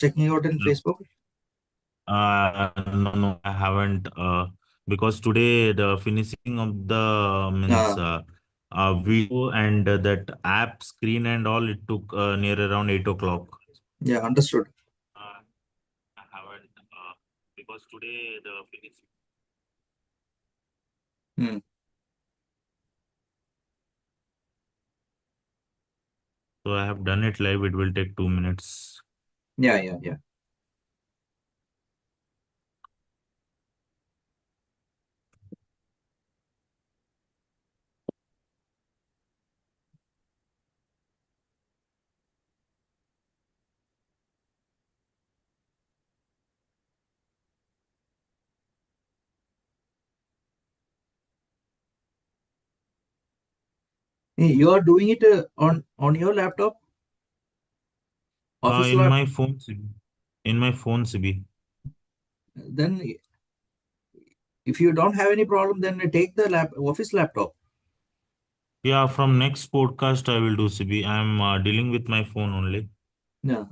checking out in Facebook? No, I haven't. Because today the finishing of the means Ah, video and that app screen and all, it took near around 8 o'clock. yeah, understood. Uh, I haven't because today the finishing. Hmm. So I have done it live. It will take 2 minutes. Yeah, yeah, yeah. Hey, you are doing it on your laptop, office In lap. my phone, CB. In my phone, CB. Then, if you don't have any problem, then take the office laptop. Yeah, from next podcast I will do, CB. I'm dealing with my phone only. Yeah.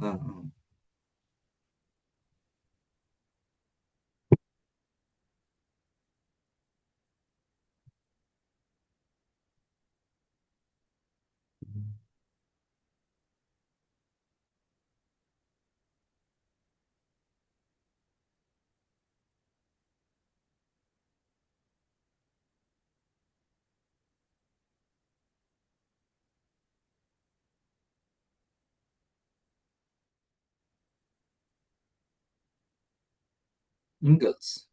Ingels.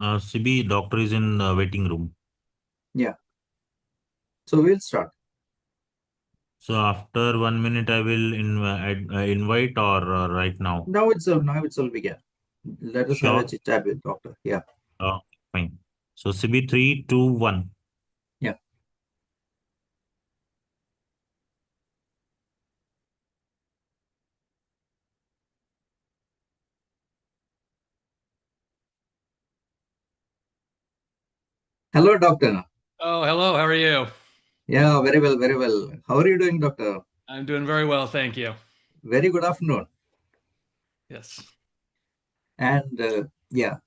CB, doctor is in waiting room. Yeah. So we'll start. So after 1 minute, I will invite or right now. Now it's all begin. Let us have a Sure. chit chat with doctor. Yeah. Uh, Fine. So CB 3, 2, 1. Yeah. Hello, doctor. Oh, hello. How are you? Yeah, very well, very well. How are you doing, doctor? I'm doing very well, thank you. Very good afternoon. Yes. And yeah,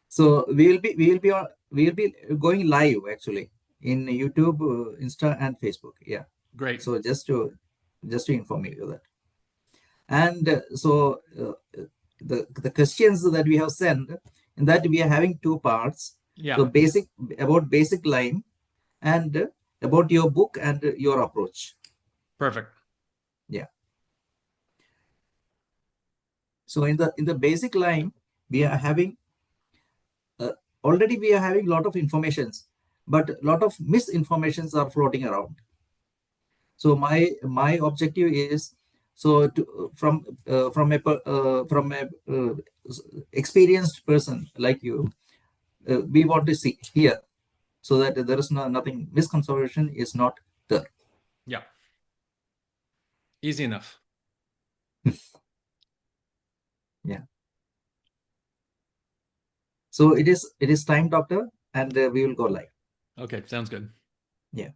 so we will be going live actually in YouTube, Insta, and Facebook. Yeah. Great. So just to inform you that. And the questions that we have sent, in that we are having two parts. Yeah. So basic Lyme, and about your book and your approach. Perfect. Yeah. So in the basic Lyme, we are having uh, already we are having a lot of informations, but a lot of misinformations are floating around. So my objective is, so from a experienced person like you, we want to see here, so that there is nothing, misconception is not there. Yeah. Easy enough. Yeah. So it is time, doctor, and we will go live. Okay, sounds good. Yeah.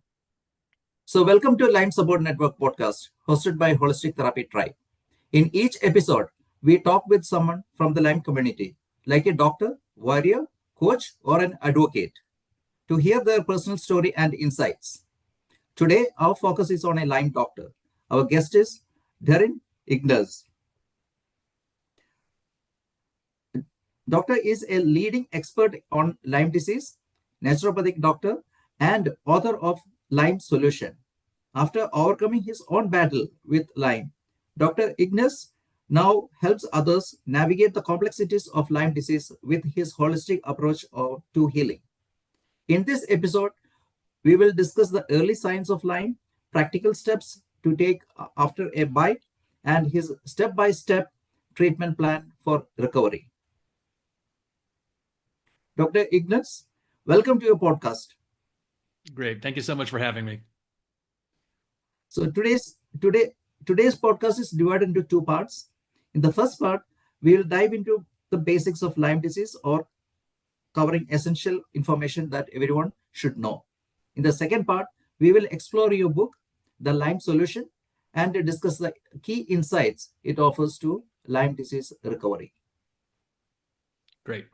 So welcome to Lyme Support Network podcast, hosted by Holistic Therapy Tribe. In each episode, we talk with someone from the Lyme community, like a doctor, warrior, coach, or an advocate, to hear their personal story and insights. Today, our focus is on a Lyme doctor. Our guest is Darin Ingels. Doctor is a leading expert on Lyme disease, naturopathic doctor, and author of Lyme Solution. After overcoming his own battle with Lyme, Dr. Ingels now helps others navigate the complexities of Lyme disease with his holistic approach to healing. In this episode, we will discuss the early signs of Lyme, practical steps to take after a bite, and his step-by-step treatment plan for recovery. Dr. Ingels, welcome to your podcast. Great. Thank you so much for having me. So today's podcast is divided into two parts. In the first part, we will dive into the basics of Lyme disease, or covering essential information that everyone should know. In the second part, we will explore your book, The Lyme Solution, and discuss the key insights it offers to Lyme disease recovery. Great.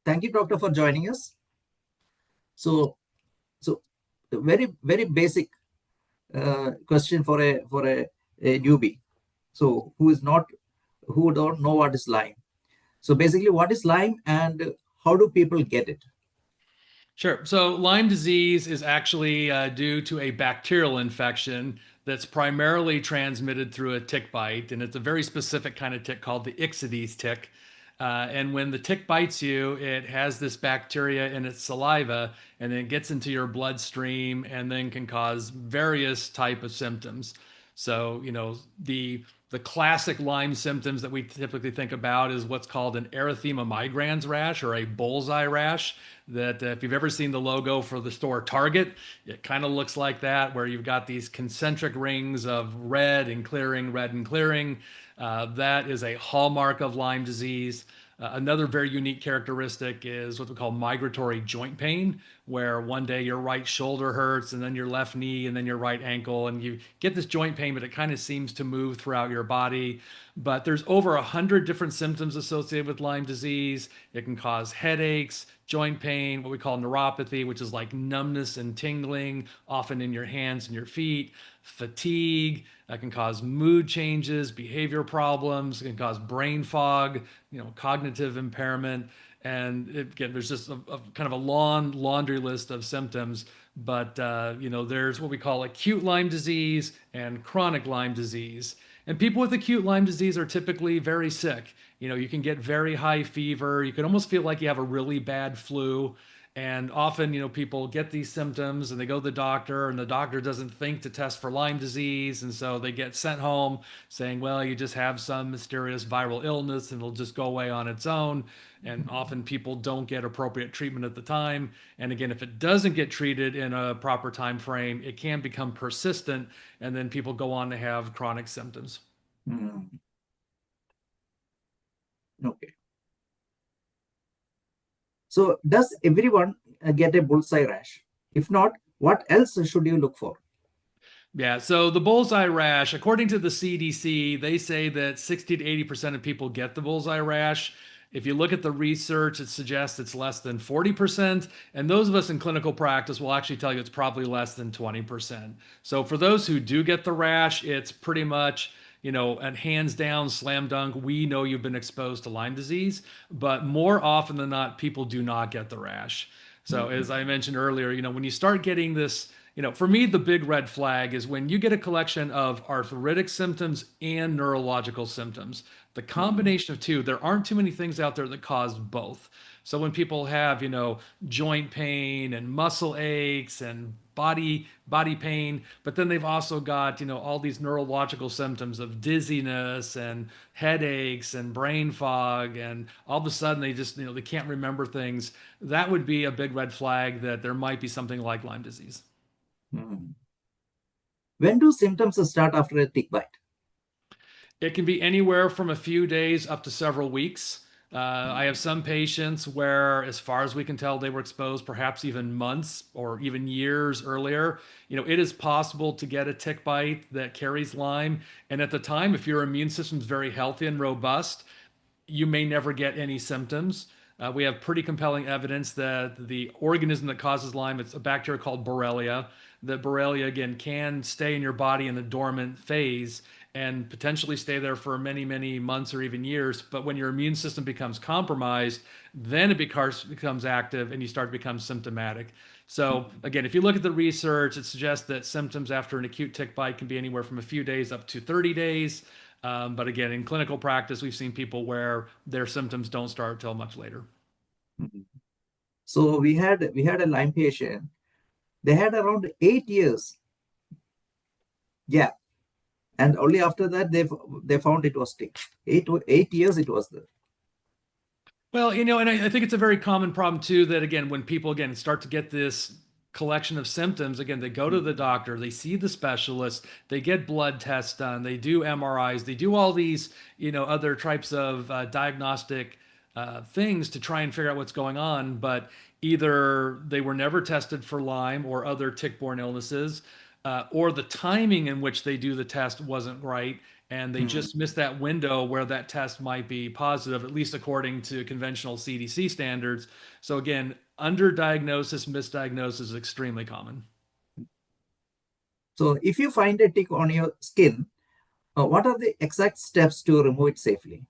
Thank you, doctor, for joining us. So very basic question for a newbie. So who don't know what is Lyme. So basically, what is Lyme and how do people get it? Sure. So Lyme disease is actually due to a bacterial infection that's primarily transmitted through a tick bite, and it's a very specific kind of tick called the Ixodes tick. And when the tick bites you, it has this bacteria in its saliva, and then it gets into your bloodstream, and then can cause various type of symptoms. So, the classic Lyme symptoms that we typically think about is what's called an erythema migrans rash, or a bullseye rash. That if you've ever seen the logo for the store Target, it kind of looks like that, where you've got these concentric rings of red and clearing, red and clearing. That is a hallmark of Lyme disease. Another very unique characteristic is what we call migratory joint pain, where one day your right shoulder hurts, and then your left knee, and then your right ankle, and you get this joint pain, but it kind of seems to move throughout your body. But there's over 100 different symptoms associated with Lyme disease. It can cause headaches, joint pain, what we call neuropathy, which is like numbness and tingling, often in your hands and your feet, fatigue. That can cause mood changes, behavior problems. It can cause brain fog, cognitive impairment. And again, there's just a kind of a long laundry list of symptoms. But there's what we call acute Lyme disease and chronic Lyme disease. And people with acute Lyme disease are typically very sick. You can get very high fever. You can almost feel like you have a really bad flu. And often, people get these symptoms and they go to the doctor, and the doctor doesn't think to test for Lyme disease. And so they get sent home saying, well, you just have some mysterious viral illness and it'll just go away on its own. And often people don't get appropriate treatment at the time. And again, if it doesn't get treated in a proper time frame, it can become persistent. And then people go on to have chronic symptoms. Okay. So does everyone get a bullseye rash? If not, what else should you look for? Yeah, so the bullseye rash, according to the CDC, they say that 60 to 80% of people get the bullseye rash. If you look at the research, it suggests it's less than 40%. And those of us in clinical practice will actually tell you it's probably less than 20%. So for those who do get the rash, it's pretty much, and hands down, slam dunk, we know you've been exposed to Lyme disease. But more often than not, people do not get the rash. So as I mentioned earlier, when you start getting this, for me, the big red flag is when you get a collection of arthritic symptoms and neurological symptoms. The combination of two, there aren't too many things out there that cause both. So when people have, joint pain and muscle aches and body pain, but then they've also got, all these neurological symptoms of dizziness and headaches and brain fog, and all of a sudden they just, they can't remember things. That would be a big red flag that there might be something like Lyme disease. When do symptoms start after a tick bite? It can be anywhere from a few days up to several weeks. I have some patients where, as far as we can tell, they were exposed perhaps even months or even years earlier. It is possible to get a tick bite that carries Lyme. And at the time, if your immune system is very healthy and robust, you may never get any symptoms. We have pretty compelling evidence that the organism that causes Lyme, it's a bacteria called Borrelia. That Borrelia, again, can stay in your body in the dormant phase and potentially stay there for many, many months or even years. But when your immune system becomes compromised, then it becomes active and you start to become symptomatic. So again, if you look at the research, it suggests that symptoms after an acute tick bite can be anywhere from a few days up to 30 days. But again, in clinical practice, we've seen people where their symptoms don't start till much later. So we had a Lyme patient. They had around 8 years gap, and only after that they found it was tick. 8 years it was there. Well, and I think it's a very common problem too that again, when people again start to get this collection of symptoms, again, they go to the doctor, they see the specialist, they get blood tests done, they do MRIs, they do all these, other types of diagnostic things to try and figure out what's going on, but either they were never tested for Lyme or other tick-borne illnesses, or the timing in which they do the test wasn't right, and they Mhm. just missed that window where that test might be positive, at least according to conventional CDC standards. So again, underdiagnosis, misdiagnosis is extremely common. So if you find a tick on your skin, what are the exact steps to remove it safely?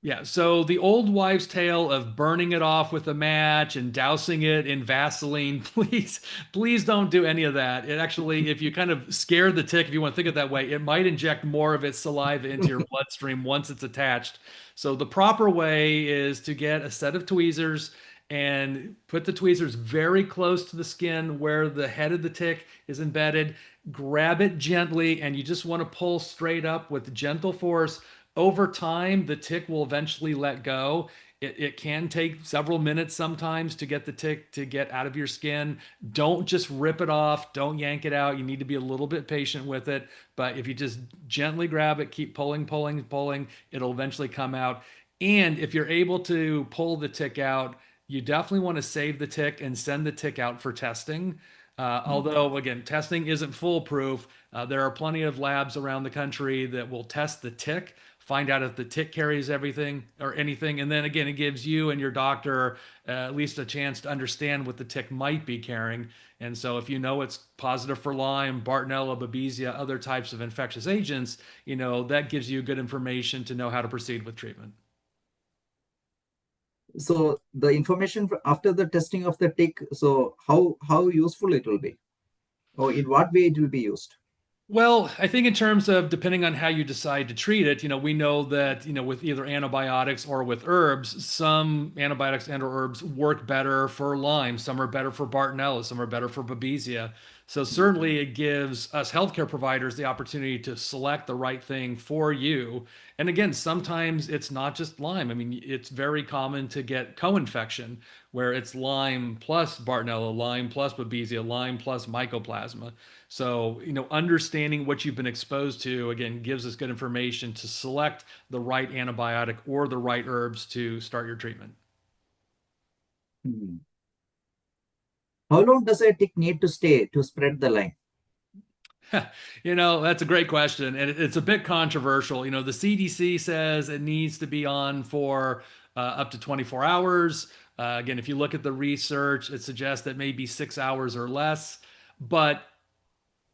Yeah, so the old wives' tale of burning it off with a match and dousing it in Vaseline, please don't do any of that. It actually, if you kind of scare the tick, if you want to think of it that way, it might inject more of its saliva into your bloodstream once it's attached. So the proper way is to get a set of tweezers and put the tweezers very close to the skin where the head of the tick is embedded. Grab it gently, and you just want to pull straight up with gentle force. Over time, the tick will eventually let go. It can take several minutes sometimes to get the tick to get out of your skin. Don't just rip it off. Don't yank it out. You need to be a little bit patient with it. But if you just gently grab it, keep pulling, pulling, pulling, it'll eventually come out. And if you're able to pull the tick out, you definitely want to save the tick and send the tick out for testing. Although, again, testing isn't foolproof, there are plenty of labs around the country that will test the tick, find out if the tick carries everything or anything. And then again, it gives you and your doctor at least a chance to understand what the tick might be carrying. And so if you know it's positive for Lyme, Bartonella, Babesia, other types of infectious agents, that gives you good information to know how to proceed with treatment. So the information after the testing of the tick, so how useful it will be, or in what way it will be used? Well, I think in terms of depending on how you decide to treat it, we know that, with either antibiotics or with herbs, some antibiotics and or herbs work better for Lyme, some are better for Bartonella, some are better for Babesia. So certainly it gives us healthcare providers the opportunity to select the right thing for you. And again, sometimes it's not just Lyme. I mean, it's very common to get co-infection where it's Lyme plus Bartonella, Lyme plus Babesia, Lyme plus Mycoplasma. So, understanding what you've been exposed to, again, gives us good information to select the right antibiotic or the right herbs to start your treatment. Hmm. How long does a tick need to stay to spread the Lyme? That's a great question. And it's a bit controversial. The CDC says it needs to be on for up to 24 hours. Again, if you look at the research, it suggests that maybe 6 hours or less. But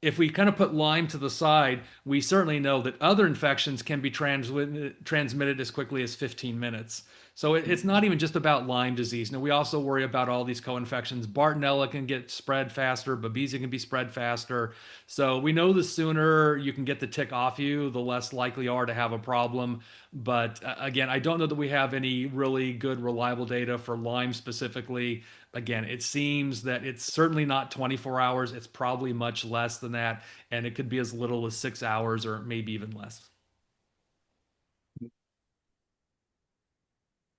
if we kind of put Lyme to the side, we certainly know that other infections can be transmitted as quickly as 15 minutes. So it's not even just about Lyme disease. Now, we also worry about all these co-infections. Bartonella can get spread faster. Babesia can be spread faster. So we know the sooner you can get the tick off you, the less likely you are to have a problem. But again, I don't know that we have any really good, reliable data for Lyme specifically. Again, it seems that it's certainly not 24 hours. It's probably much less than that. And it could be as little as 6 hours or maybe even less.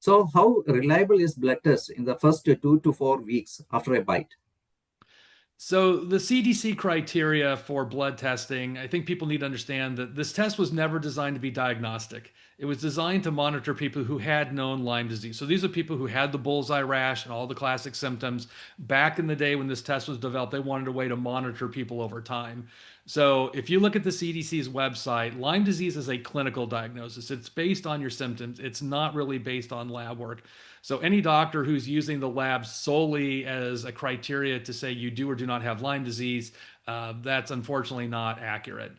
So how reliable is blood test in the first 2 to 4 weeks after a bite? So the CDC criteria for blood testing, I think people need to understand that this test was never designed to be diagnostic. It was designed to monitor people who had known Lyme disease. So these are people who had the bullseye rash and all the classic symptoms. Back in the day when this test was developed, they wanted a way to monitor people over time. So if you look at the CDC's website, Lyme disease is a clinical diagnosis. It's based on your symptoms. It's not really based on lab work. So any doctor who's using the lab solely as a criteria to say you do or do not have Lyme disease, that's unfortunately not accurate.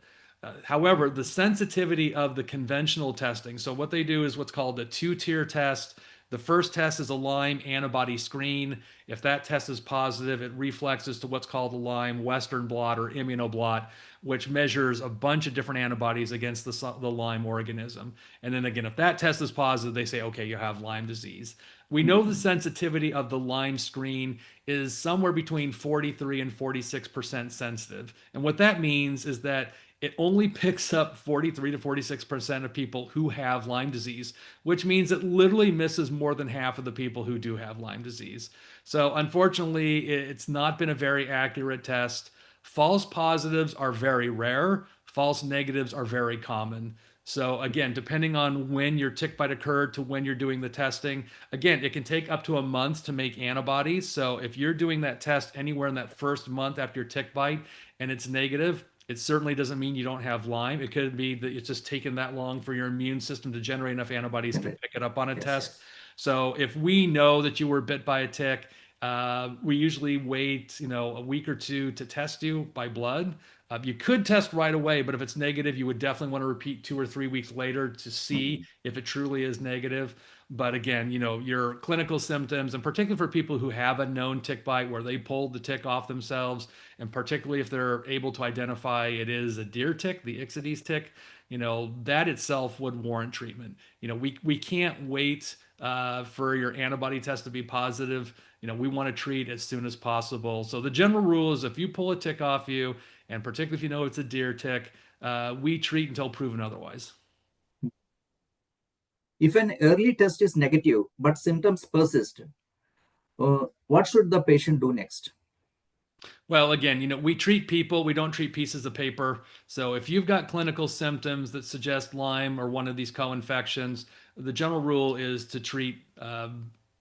However, the sensitivity of the conventional testing, so what they do is what's called a two-tier test. The first test is a Lyme antibody screen. If that test is positive, it reflexes to what's called the Lyme Western blot or immunoblot, which measures a bunch of different antibodies against the Lyme organism. And then again, if that test is positive, they say, okay, you have Lyme disease. We know the sensitivity of the Lyme screen is somewhere between 43 and 46% sensitive. And what that means is that it only picks up 43 to 46% of people who have Lyme disease, which means it literally misses more than half of the people who do have Lyme disease. So, unfortunately, it's not been a very accurate test. False positives are very rare, false negatives are very common. So, again, depending on when your tick bite occurred to when you're doing the testing, again, it can take up to a month to make antibodies. So, if you're doing that test anywhere in that first month after your tick bite and it's negative, it certainly doesn't mean you don't have Lyme. It could be that it's just taken that long for your immune system to generate enough antibodies to pick it up on a Yes, test. yes. So if we know that you were bit by a tick, we usually wait, a week or two to test you by blood. You could test right away, but if it's negative, you would definitely want to repeat 2 or 3 weeks later to see if it truly is negative. But again, your clinical symptoms, and particularly for people who have a known tick bite where they pulled the tick off themselves, and particularly if they're able to identify it is a deer tick, the Ixodes tick, that itself would warrant treatment. We can't wait for your antibody test to be positive. We want to treat as soon as possible. So the general rule is if you pull a tick off you, and particularly if you know it's a deer tick, we treat until proven otherwise. If an early test is negative but symptoms persist, what should the patient do next? Well, again, we treat people, we don't treat pieces of paper. So if you've got clinical symptoms that suggest Lyme or one of these co-infections, the general rule is to treat,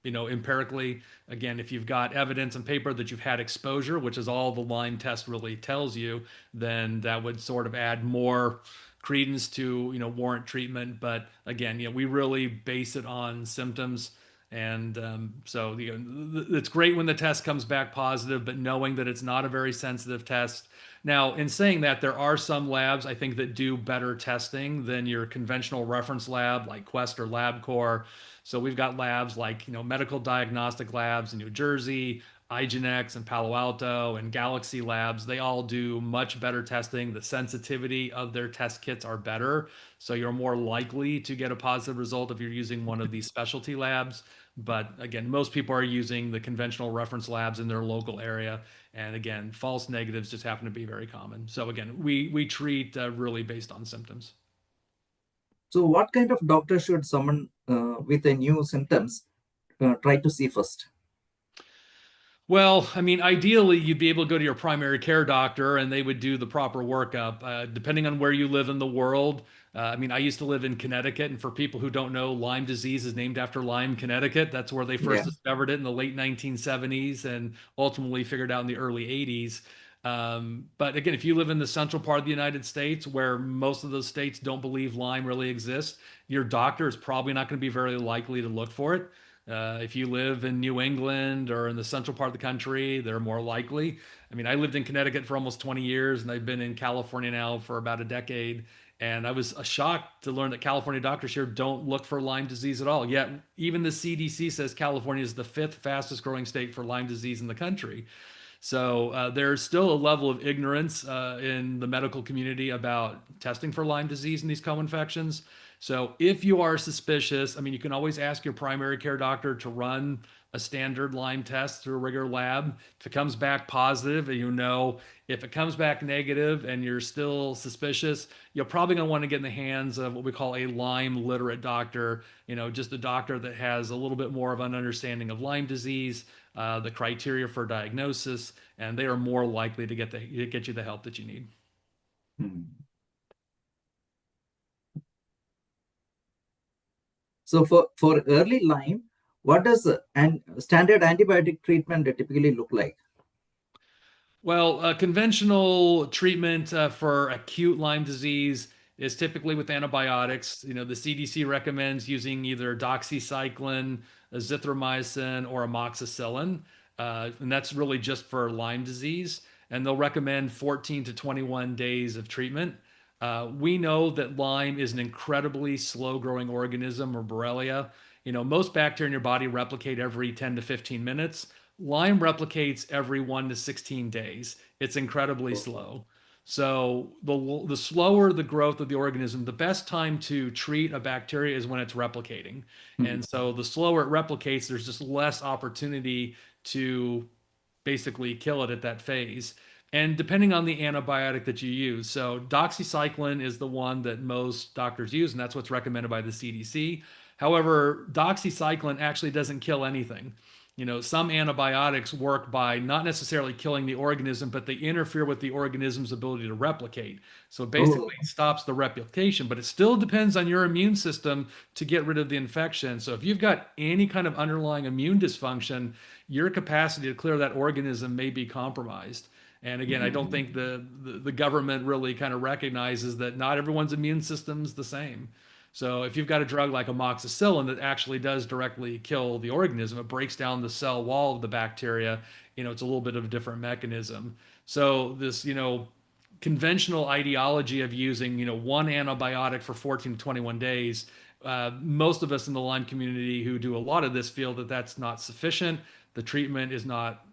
empirically. Again, if you've got evidence in paper that you've had exposure, which is all the Lyme test really tells you, then that would sort of add more credence to, warrant treatment. But again, we really base it on symptoms. And so it's great when the test comes back positive, but knowing that it's not a very sensitive test. Now, in saying that, there are some labs I think that do better testing than your conventional reference lab like Quest or LabCorp. So we've got labs like medical diagnostic labs in New Jersey, IGeneX and Palo Alto and Galaxy Labs. They all do much better testing. The sensitivity of their test kits are better, so you're more likely to get a positive result if you're using one of these specialty labs. But again, most people are using the conventional reference labs in their local area. And again, false negatives just happen to be very common. So again, we treat really based on symptoms. So, what kind of doctor should someone with a new symptoms try to see first? Well, I mean, ideally, you'd be able to go to your primary care doctor and they would do the proper workup. Depending on where you live in the world, I mean, I used to live in Connecticut, and for people who don't know, Lyme disease is named after Lyme, Connecticut. That's where they first Yeah. discovered it in the late 1970s and ultimately figured out in the early 80s. But again, if you live in the central part of the United States, where most of those states don't believe Lyme really exists, your doctor is probably not going to be very likely to look for it. If you live in New England or in the central part of the country, they're more likely. I mean, I lived in Connecticut for almost 20 years, and I've been in California now for about a decade. And I was shocked to learn that California doctors here don't look for Lyme disease at all. Yet, even the CDC says California is the fifth fastest growing state for Lyme disease in the country. So there's still a level of ignorance in the medical community about testing for Lyme disease and these co-infections. So if you are suspicious, I mean, you can always ask your primary care doctor to run a standard Lyme test through a regular lab. If it comes back positive, if it comes back negative and you're still suspicious, you're probably going to want to get in the hands of what we call a Lyme literate doctor, just a doctor that has a little bit more of an understanding of Lyme disease, the criteria for diagnosis, and they are more likely to get you the help that you need. Hmm. So, for early Lyme, what does an standard antibiotic treatment typically look like? Well, conventional treatment for acute Lyme disease is typically with antibiotics. The CDC recommends using either doxycycline, azithromycin, or amoxicillin, and that's really just for Lyme disease. And they'll recommend 14 to 21 days of treatment. We know that Lyme is an incredibly slow-growing organism, or Borrelia. Most bacteria in your body replicate every 10 to 15 minutes. Lyme replicates every 1 to 16 days. It's incredibly Okay. slow. So the slower the growth of the organism, the best time to treat a bacteria is when it's replicating. And so the slower it replicates, there's just less opportunity to basically kill it at that phase. And depending on the antibiotic that you use, so doxycycline is the one that most doctors use, and that's what's recommended by the CDC. However, doxycycline actually doesn't kill anything. Some antibiotics work by not necessarily killing the organism, but they interfere with the organism's ability to replicate. So Oh. basically, it stops the replication, but it still depends on your immune system to get rid of the infection. So if you've got any kind of underlying immune dysfunction, your capacity to clear that organism may be compromised. And again, I don't think the government really kind of recognizes that not everyone's immune system's the same. So if you've got a drug like amoxicillin that actually does directly kill the organism, it breaks down the cell wall of the bacteria, it's a little bit of a different mechanism. So this, conventional ideology of using, one antibiotic for 14 to 21 days, most of us in the Lyme community who do a lot of this feel that that's not sufficient. The treatment is not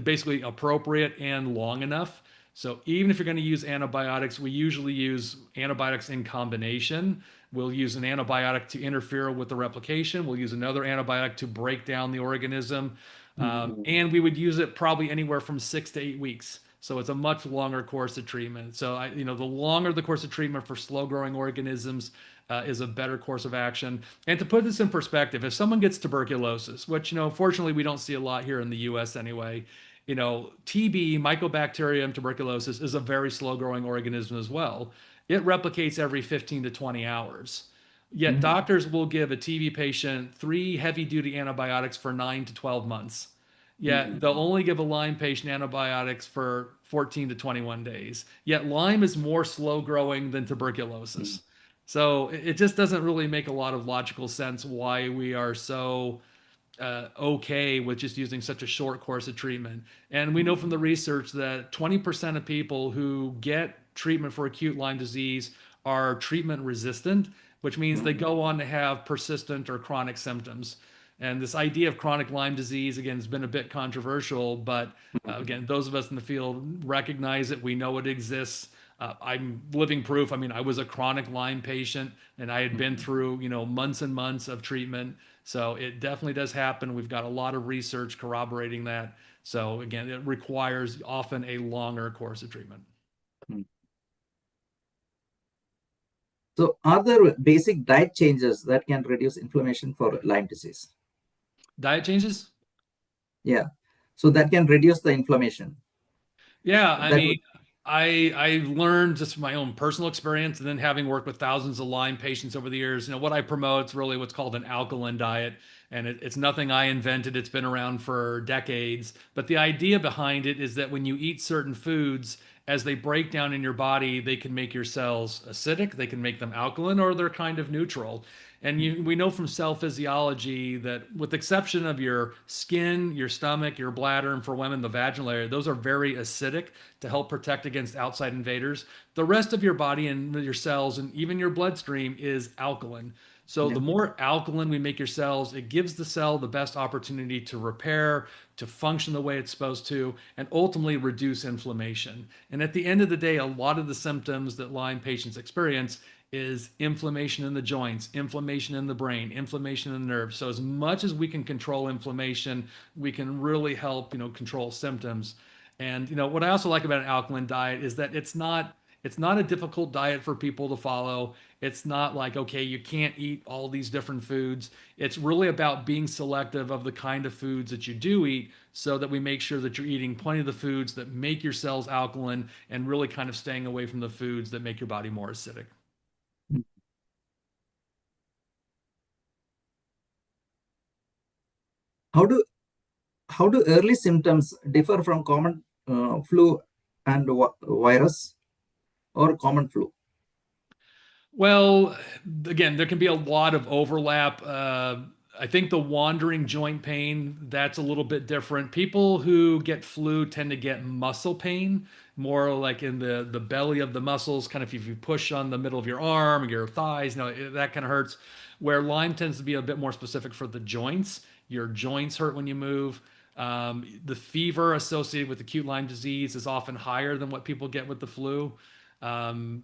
basically appropriate and long enough. So even if you're going to use antibiotics, we usually use antibiotics in combination. We'll use an antibiotic to interfere with the replication. We'll use another antibiotic to break down the organism. And we would use it probably anywhere from 6 to 8 weeks. So it's a much longer course of treatment. So the longer the course of treatment for slow growing organisms is a better course of action. And to put this in perspective, if someone gets tuberculosis, which fortunately we don't see a lot here in the U.S. anyway, TB, Mycobacterium tuberculosis, is a very slow growing organism as well. It replicates every 15 to 20 hours. Yet doctors will give a TB patient 3 heavy duty antibiotics for 9 to 12 months. Yet they'll only give a Lyme patient antibiotics for 14 to 21 days. Yet Lyme is more slow growing than tuberculosis. So it just doesn't really make a lot of logical sense why we are so okay with just using such a short course of treatment. And we know from the research that 20% of people who get treatment for acute Lyme disease are treatment resistant, which means they go on to have persistent or chronic symptoms. And this idea of chronic Lyme disease, again, has been a bit controversial, but again, those of us in the field recognize it. We know it exists. I'm living proof. I mean, I was a chronic Lyme patient and I had been through, months and months of treatment. So it definitely does happen. We've got a lot of research corroborating that. So again, it requires often a longer course of treatment. So are there basic diet changes that can reduce inflammation for Lyme disease? Diet changes? Yeah. So that can reduce the inflammation. Yeah, I That mean, would, I learned just from my own personal experience, and then having worked with thousands of Lyme patients over the years. What I promote is really what's called an alkaline diet, and it's nothing I invented. It's been around for decades. But the idea behind it is that when you eat certain foods, as they break down in your body, they can make your cells acidic, they can make them alkaline, or they're kind of neutral. And we know from cell physiology that, with the exception of your skin, your stomach, your bladder, and for women, the vaginal area, those are very acidic to help protect against outside invaders. The rest of your body and your cells and even your bloodstream is alkaline. So the more alkaline we make your cells, it gives the cell the best opportunity to repair, to function the way it's supposed to, and ultimately reduce inflammation. And at the end of the day, a lot of the symptoms that Lyme patients experience is inflammation in the joints, inflammation in the brain, inflammation in the nerves. So as much as we can control inflammation, we can really help, control symptoms. And what I also like about an alkaline diet is that it's not a difficult diet for people to follow. It's not like, okay, you can't eat all these different foods. It's really about being selective of the kind of foods that you do eat so that we make sure that you're eating plenty of the foods that make your cells alkaline and really kind of staying away from the foods that make your body more acidic. how do how do early symptoms differ from common flu and virus or common flu? Well, again, there can be a lot of overlap. I think the wandering joint pain, that's a little bit different. People who get flu tend to get muscle pain, more like in the belly of the muscles, kind of if you push on the middle of your arm, your thighs, that kind of hurts. Where Lyme tends to be a bit more specific for the joints. Your joints hurt when you move. The fever associated with acute Lyme disease is often higher than what people get with the flu. Um,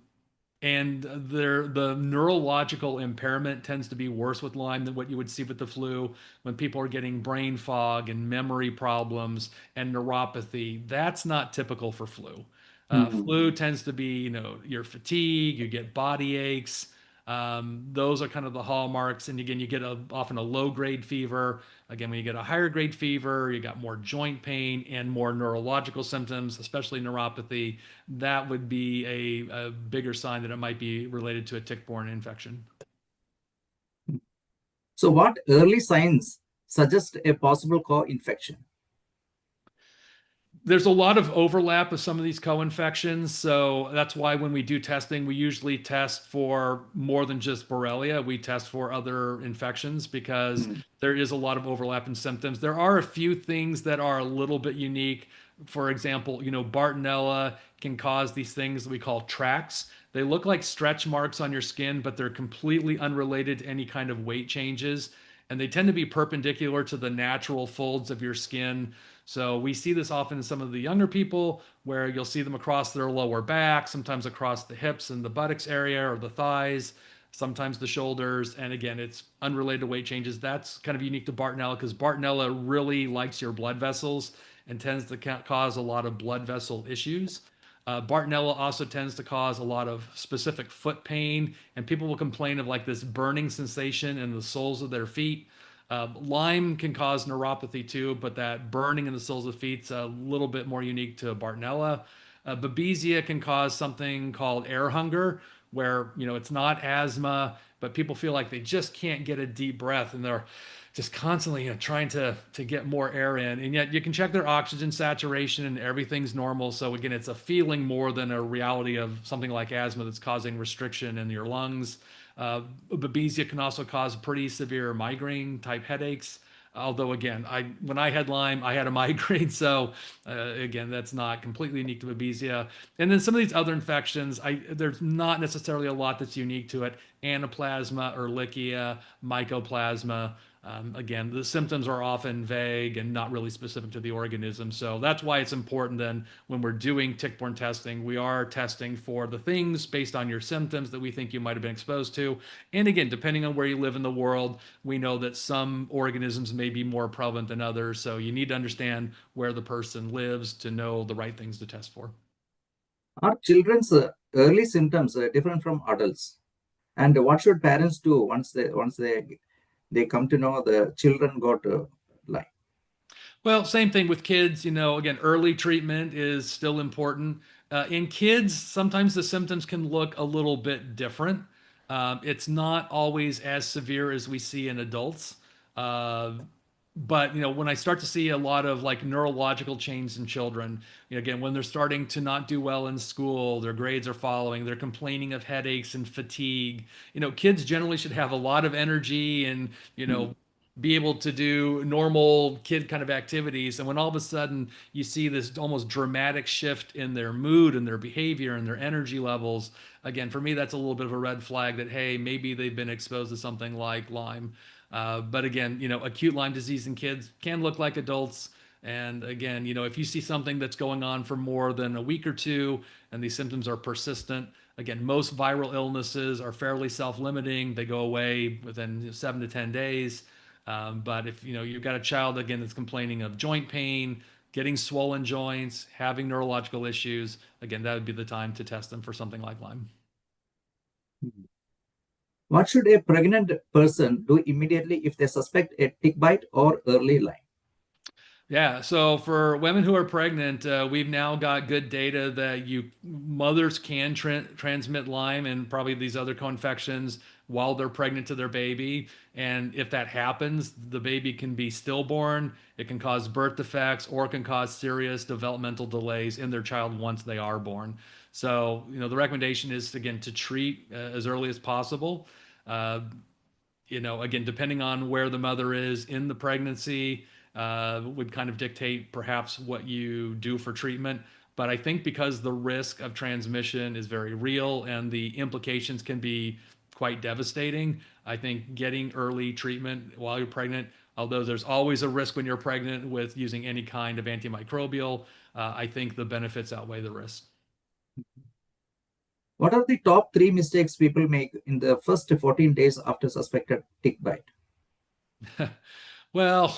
and the neurological impairment tends to be worse with Lyme than what you would see with the flu. When people are getting brain fog and memory problems and neuropathy, that's not typical for flu. Hmm. Flu tends to be, your fatigue, you get body aches. Those are kind of the hallmarks. And again, you get often a low grade fever. Again, when you get a higher grade fever, you got more joint pain and more neurological symptoms, especially neuropathy. That would be a bigger sign that it might be related to a tick-borne infection. So, what early signs suggest a possible co-infection? There's a lot of overlap of some of these co-infections, so that's why when we do testing, we usually test for more than just Borrelia. We test for other infections because Hmm. there is a lot of overlap in symptoms. There are a few things that are a little bit unique. For example, Bartonella can cause these things that we call tracts. They look like stretch marks on your skin, but they're completely unrelated to any kind of weight changes. And they tend to be perpendicular to the natural folds of your skin. So we see this often in some of the younger people where you'll see them across their lower back, sometimes across the hips and the buttocks area or the thighs, sometimes the shoulders. And again, it's unrelated to weight changes. That's kind of unique to Bartonella because Bartonella really likes your blood vessels and tends to cause a lot of blood vessel issues. Bartonella also tends to cause a lot of specific foot pain, and people will complain of like this burning sensation in the soles of their feet. Lyme can cause neuropathy too, but that burning in the soles of the feet is a little bit more unique to Bartonella. Babesia can cause something called air hunger, where it's not asthma, but people feel like they just can't get a deep breath, and they're just constantly trying to get more air in, and yet you can check their oxygen saturation and everything's normal. So again, it's a feeling more than a reality of something like asthma that's causing restriction in your lungs. Babesia can also cause pretty severe migraine type headaches. Although again, I when I had Lyme, I had a migraine, so again, that's not completely unique to Babesia. And then some of these other infections, there's not necessarily a lot that's unique to it. Anaplasma, Ehrlichia, Mycoplasma. Again, the symptoms are often vague and not really specific to the organism. So that's why it's important then when we're doing tick-borne testing, we are testing for the things based on your symptoms that we think you might have been exposed to. And again, depending on where you live in the world, we know that some organisms may be more prevalent than others. So you need to understand where the person lives to know the right things to test for. Are children's early symptoms different from adults? And what should parents do once they come to know the children got Lyme? Well, same thing with kids. Again, early treatment is still important. In kids, sometimes the symptoms can look a little bit different. It's not always as severe as we see in adults. Uh, but when I start to see a lot of like neurological change in children, again, when they're starting to not do well in school, their grades are following, they're complaining of headaches and fatigue. Kids generally should have a lot of energy and Hmm. be able to do normal kid kind of activities. And when all of a sudden you see this almost dramatic shift in their mood and their behavior and their energy levels, again, for me, that's a little bit of a red flag that, hey, maybe they've been exposed to something like Lyme. But again, acute Lyme disease in kids can look like adults. And again, if you see something that's going on for more than a week or two and these symptoms are persistent, again, most viral illnesses are fairly self-limiting. They go away within 7 to 10 days. But if you've got a child again that's complaining of joint pain, getting swollen joints, having neurological issues, again, that would be the time to test them for something like Lyme. What should a pregnant person do immediately if they suspect a tick bite or early Lyme? Yeah, so for women who are pregnant, we've now got good data that mothers can transmit Lyme and probably these other co-infections while they're pregnant to their baby. And if that happens, the baby can be stillborn. It can cause birth defects or it can cause serious developmental delays in their child once they are born. So, the recommendation is again to treat as early as possible. Uh, again, depending on where the mother is in the pregnancy, would kind of dictate perhaps what you do for treatment. But I think because the risk of transmission is very real and the implications can be quite devastating, I think getting early treatment while you're pregnant Although there's always a risk when you're pregnant with using any kind of antimicrobial, I think the benefits outweigh the risk. What are the top three mistakes people make in the first 14 days after suspected tick bite? Well,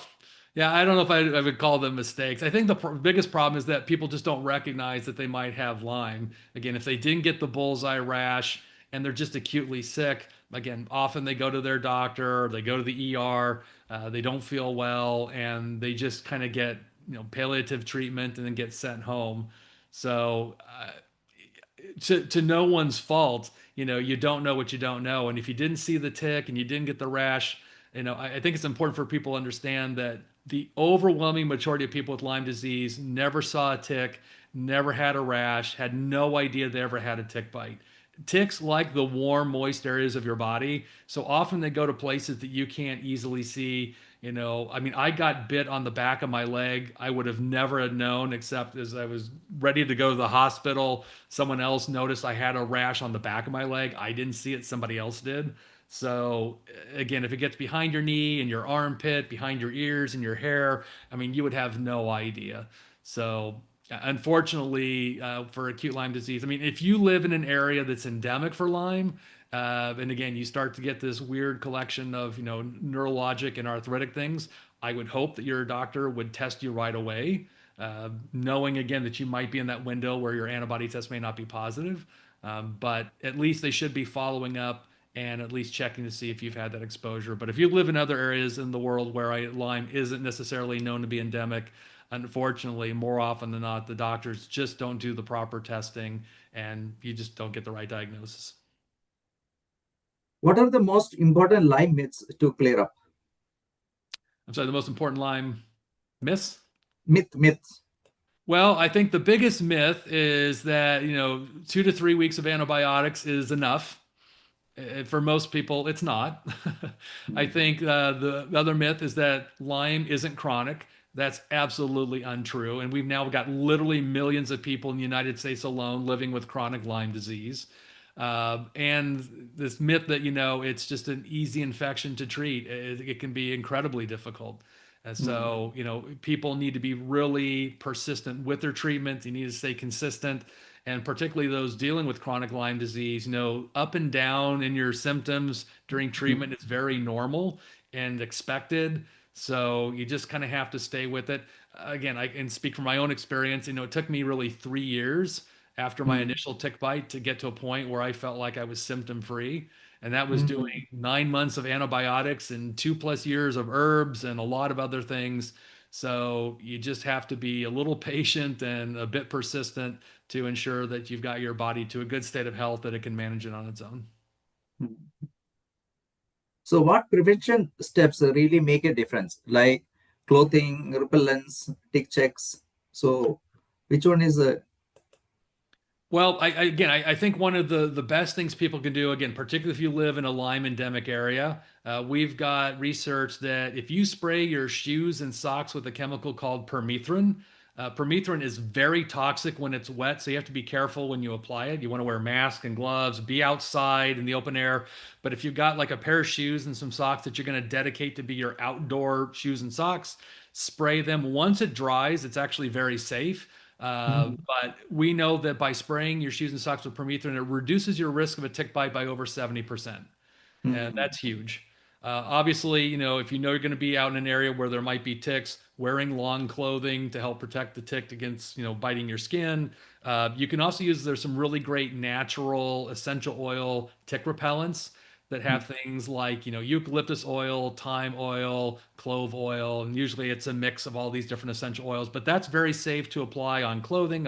yeah, I don't know if I would call them mistakes. I think the biggest problem is that people just don't recognize that they might have Lyme. Again, if they didn't get the bullseye rash and they're just acutely sick, again, often they go to their doctor, they go to the ER, they don't feel well, and they just kind of get, palliative treatment and then get sent home. So, to no one's fault. You don't know what you don't know, and if you didn't see the tick and you didn't get the rash, I think it's important for people to understand that the overwhelming majority of people with Lyme disease never saw a tick, never had a rash, had no idea they ever had a tick bite. Ticks like the warm, moist areas of your body, so often they go to places that you can't easily see. I mean, I got bit on the back of my leg. I would have never had known, except as I was ready to go to the hospital, someone else noticed I had a rash on the back of my leg. I didn't see it, somebody else did. So again, if it gets behind your knee and your armpit, behind your ears and your hair, I mean, you would have no idea. So unfortunately, for acute Lyme disease, I mean, if you live in an area that's endemic for Lyme, and again, you start to get this weird collection of, neurologic and arthritic things, I would hope that your doctor would test you right away, knowing again that you might be in that window where your antibody test may not be positive. But at least they should be following up and at least checking to see if you've had that exposure. But if you live in other areas in the world where Lyme isn't necessarily known to be endemic, unfortunately, more often than not, the doctors just don't do the proper testing and you just don't get the right diagnosis. What are the most important Lyme myths to clear up? I'm sorry, the most important Lyme myths? Myths. Well, I think the biggest myth is that, 2 to 3 weeks of antibiotics is enough. For most people, it's not. I think the other myth is that Lyme isn't chronic. That's absolutely untrue. And we've now got literally millions of people in the United States alone living with chronic Lyme disease. And this myth that, it's just an easy infection to treat, it can be incredibly difficult. And so, people need to be really persistent with their treatment. You need to stay consistent. And particularly those dealing with chronic Lyme disease, up and down in your symptoms during treatment, it's very normal and expected. So you just kind of have to stay with it. Again, I can speak from my own experience. It took me really 3 years after my initial tick bite to get to a point where I felt like I was symptom free. And that was doing 9 months of antibiotics and 2+ years of herbs and a lot of other things. So you just have to be a little patient and a bit persistent to ensure that you've got your body to a good state of health that it can manage it on its own. So, what prevention steps really make a difference? Like clothing, repellents, tick checks. So, which one is Well, I think one of the best things people can do, again, particularly if you live in a Lyme endemic area, we've got research that if you spray your shoes and socks with a chemical called permethrin, permethrin is very toxic when it's wet, so you have to be careful when you apply it. You want to wear masks and gloves, be outside in the open air. But if you've got like a pair of shoes and some socks that you're going to dedicate to be your outdoor shoes and socks, spray them. Once it dries, it's actually very safe. But we know that by spraying your shoes and socks with permethrin, it reduces your risk of a tick bite by over 70%. And that's huge. Obviously, if you know you're going to be out in an area where there might be ticks, wearing long clothing to help protect the tick against, biting your skin. You can also use, there's some really great natural essential oil tick repellents that have things like, eucalyptus oil, thyme oil, clove oil, and usually it's a mix of all these different essential oils, but that's very safe to apply on clothing.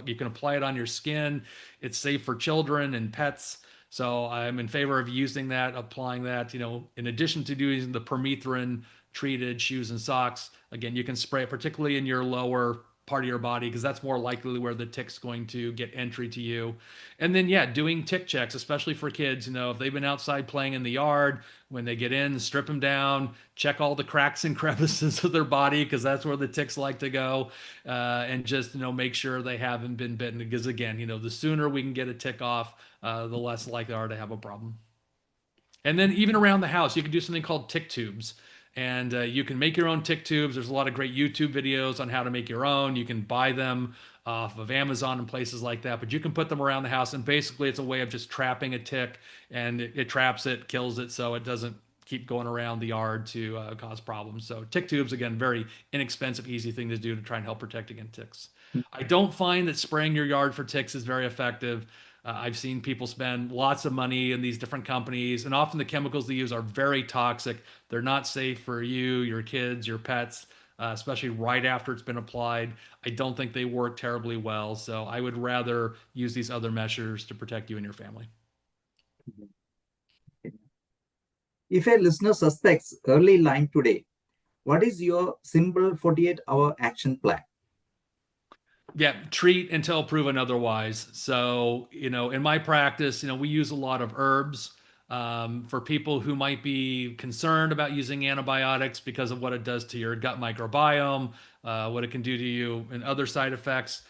You can apply it on your skin. It's safe for children and pets. So I'm in favor of using that, applying that, in addition to doing the permethrin treated shoes and socks. Again, you can spray it particularly in your lower part of your body because that's more likely where the tick's going to get entry to you. And then, yeah, doing tick checks, especially for kids, if they've been outside playing in the yard, when they get in, strip them down, check all the cracks and crevices of their body because that's where the ticks like to go, and just, make sure they haven't been bitten because, again, the sooner we can get a tick off, the less likely they are to have a problem. And then even around the house, you can do something called tick tubes. And you can make your own tick tubes. There's a lot of great YouTube videos on how to make your own. You can buy them off of Amazon and places like that, but you can put them around the house. And basically, it's a way of just trapping a tick, and it traps it, kills it, so it doesn't keep going around the yard to cause problems. So tick tubes, again, very inexpensive, easy thing to do to try and help protect against ticks. I don't find that spraying your yard for ticks is very effective. I've seen people spend lots of money in these different companies, and often the chemicals they use are very toxic. They're not safe for you, your kids, your pets, especially right after it's been applied. I don't think they work terribly well. So I would rather use these other measures to protect you and your family. If a listener suspects early Lyme today, what is your simple 48-hour action plan? Yeah, treat until proven otherwise. So, in my practice, we use a lot of herbs for people who might be concerned about using antibiotics because of what it does to your gut microbiome, what it can do to you, and other side effects.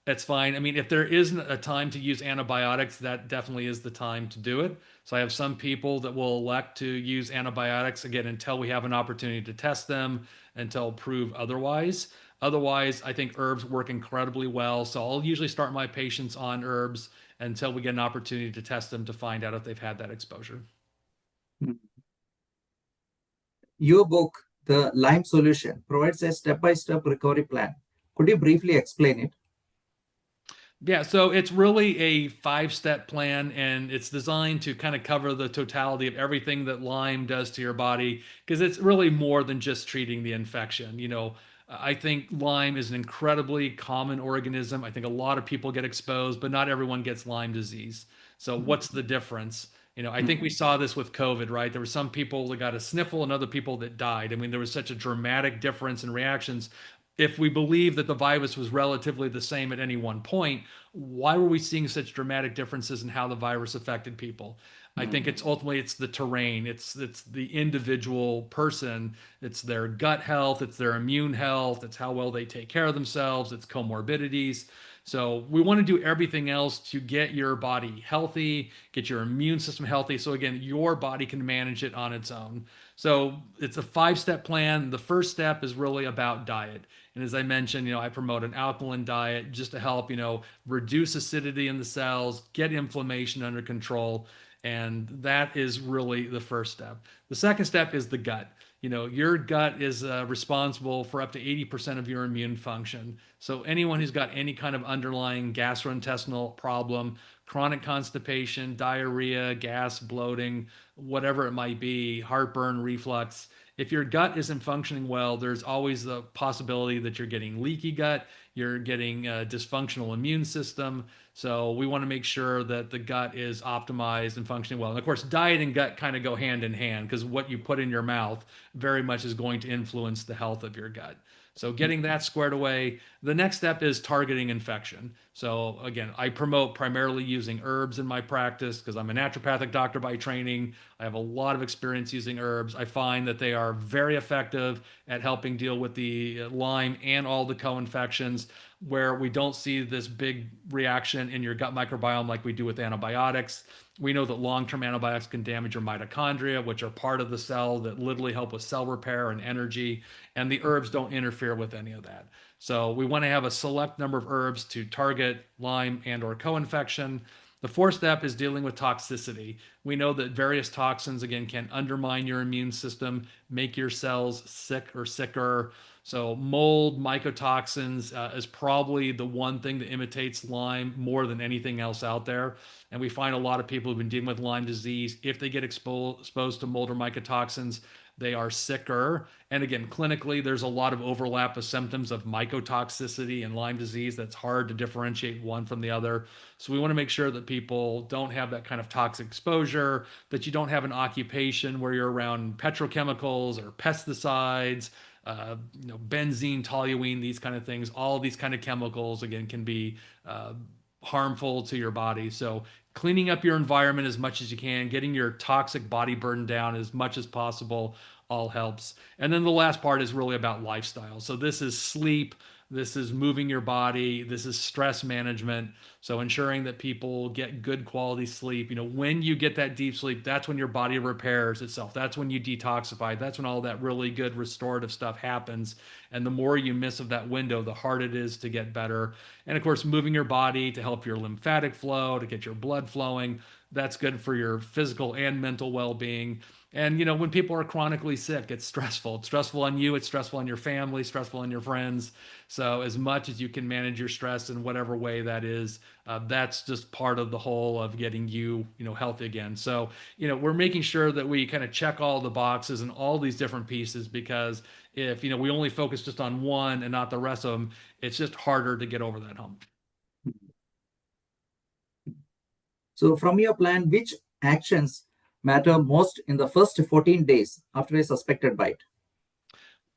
That's fine. I mean, if there isn't a time to use antibiotics, that definitely is the time to do it. So I have some people that will elect to use antibiotics again until we have an opportunity to test them, until prove otherwise. Otherwise, I think herbs work incredibly well. So I'll usually start my patients on herbs until we get an opportunity to test them to find out if they've had that exposure. Your book, The Lyme Solution, provides a step-by-step recovery plan. Could you briefly explain it? Yeah, so it's really a 5-step plan, and it's designed to kind of cover the totality of everything that Lyme does to your body, because it's really more than just treating the infection. I think Lyme is an incredibly common organism. I think a lot of people get exposed, but not everyone gets Lyme disease. So what's the difference? I think we saw this with COVID, right? There were some people that got a sniffle and other people that died. I mean, there was such a dramatic difference in reactions. If we believe that the virus was relatively the same at any one point, why were we seeing such dramatic differences in how the virus affected people? I think it's ultimately it's the terrain, it's the individual person, it's their gut health, it's their immune health, it's how well they take care of themselves, it's comorbidities. So we want to do everything else to get your body healthy, get your immune system healthy. So again, your body can manage it on its own. So it's a 5-step plan. The first step is really about diet. And as I mentioned, I promote an alkaline diet just to help, reduce acidity in the cells, get inflammation under control. And that is really the first step. The second step is the gut. Your gut is responsible for up to 80% of your immune function. So anyone who's got any kind of underlying gastrointestinal problem, chronic constipation, diarrhea, gas, bloating, whatever it might be, heartburn, reflux, if your gut isn't functioning well, there's always the possibility that you're getting leaky gut, you're getting a dysfunctional immune system. So we want to make sure that the gut is optimized and functioning well. And of course, diet and gut kind of go hand in hand, because what you put in your mouth very much is going to influence the health of your gut. So getting that squared away. The next step is targeting infection. So again, I promote primarily using herbs in my practice because I'm a naturopathic doctor by training. I have a lot of experience using herbs. I find that they are very effective at helping deal with the Lyme and all the co-infections, where we don't see this big reaction in your gut microbiome like we do with antibiotics. We know that long-term antibiotics can damage your mitochondria, which are part of the cell that literally help with cell repair and energy, and the herbs don't interfere with any of that. So we want to have a select number of herbs to target Lyme and or co-infection. The fourth step is dealing with toxicity. We know that various toxins, again, can undermine your immune system, make your cells sick or sicker. So mold, mycotoxins is probably the one thing that imitates Lyme more than anything else out there. And we find a lot of people who've been dealing with Lyme disease, if they get exposed to mold or mycotoxins, they are sicker. And again, clinically, there's a lot of overlap of symptoms of mycotoxicity and Lyme disease that's hard to differentiate one from the other. So we want to make sure that people don't have that kind of toxic exposure, that you don't have an occupation where you're around petrochemicals or pesticides, benzene, toluene, these kind of things. All these kind of chemicals, again, can be harmful to your body. So cleaning up your environment as much as you can, getting your toxic body burden down as much as possible, all helps. And then the last part is really about lifestyle. So this is sleep, This is moving your body. This is stress management. So ensuring that people get good quality sleep. When you get that deep sleep, that's when your body repairs itself. That's when you detoxify. That's when all that really good restorative stuff happens. And the more you miss of that window, the harder it is to get better. And of course, moving your body to help your lymphatic flow, to get your blood flowing. That's good for your physical and mental well-being. And when people are chronically sick, it's stressful. It's stressful on you, it's stressful on your family, stressful on your friends. So as much as you can manage your stress in whatever way that is, that's just part of the whole of getting you healthy again. So we're making sure that we kind of check all the boxes and all these different pieces, because if we only focus just on one and not the rest of them, it's just harder to get over that hump. So from your plan, which actions matter most in the first 14 days after a suspected bite?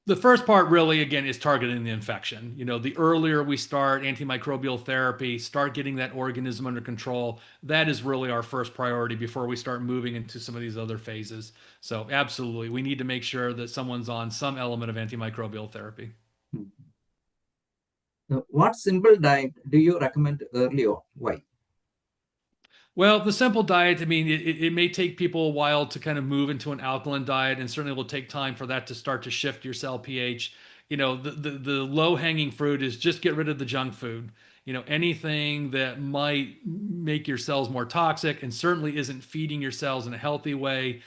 The first part really, again, is targeting the infection. The earlier we start antimicrobial therapy, start getting that organism under control, that is really our first priority before we start moving into some of these other phases. So absolutely, we need to make sure that someone's on some element of antimicrobial therapy. What simple diet do you recommend early on? Why? Well, the simple diet, I mean, it may take people a while to kind of move into an alkaline diet, and certainly will take time for that to start to shift your cell pH. The low hanging fruit is just get rid of the junk food. Anything that might make your cells more toxic and certainly isn't feeding your cells in a healthy way.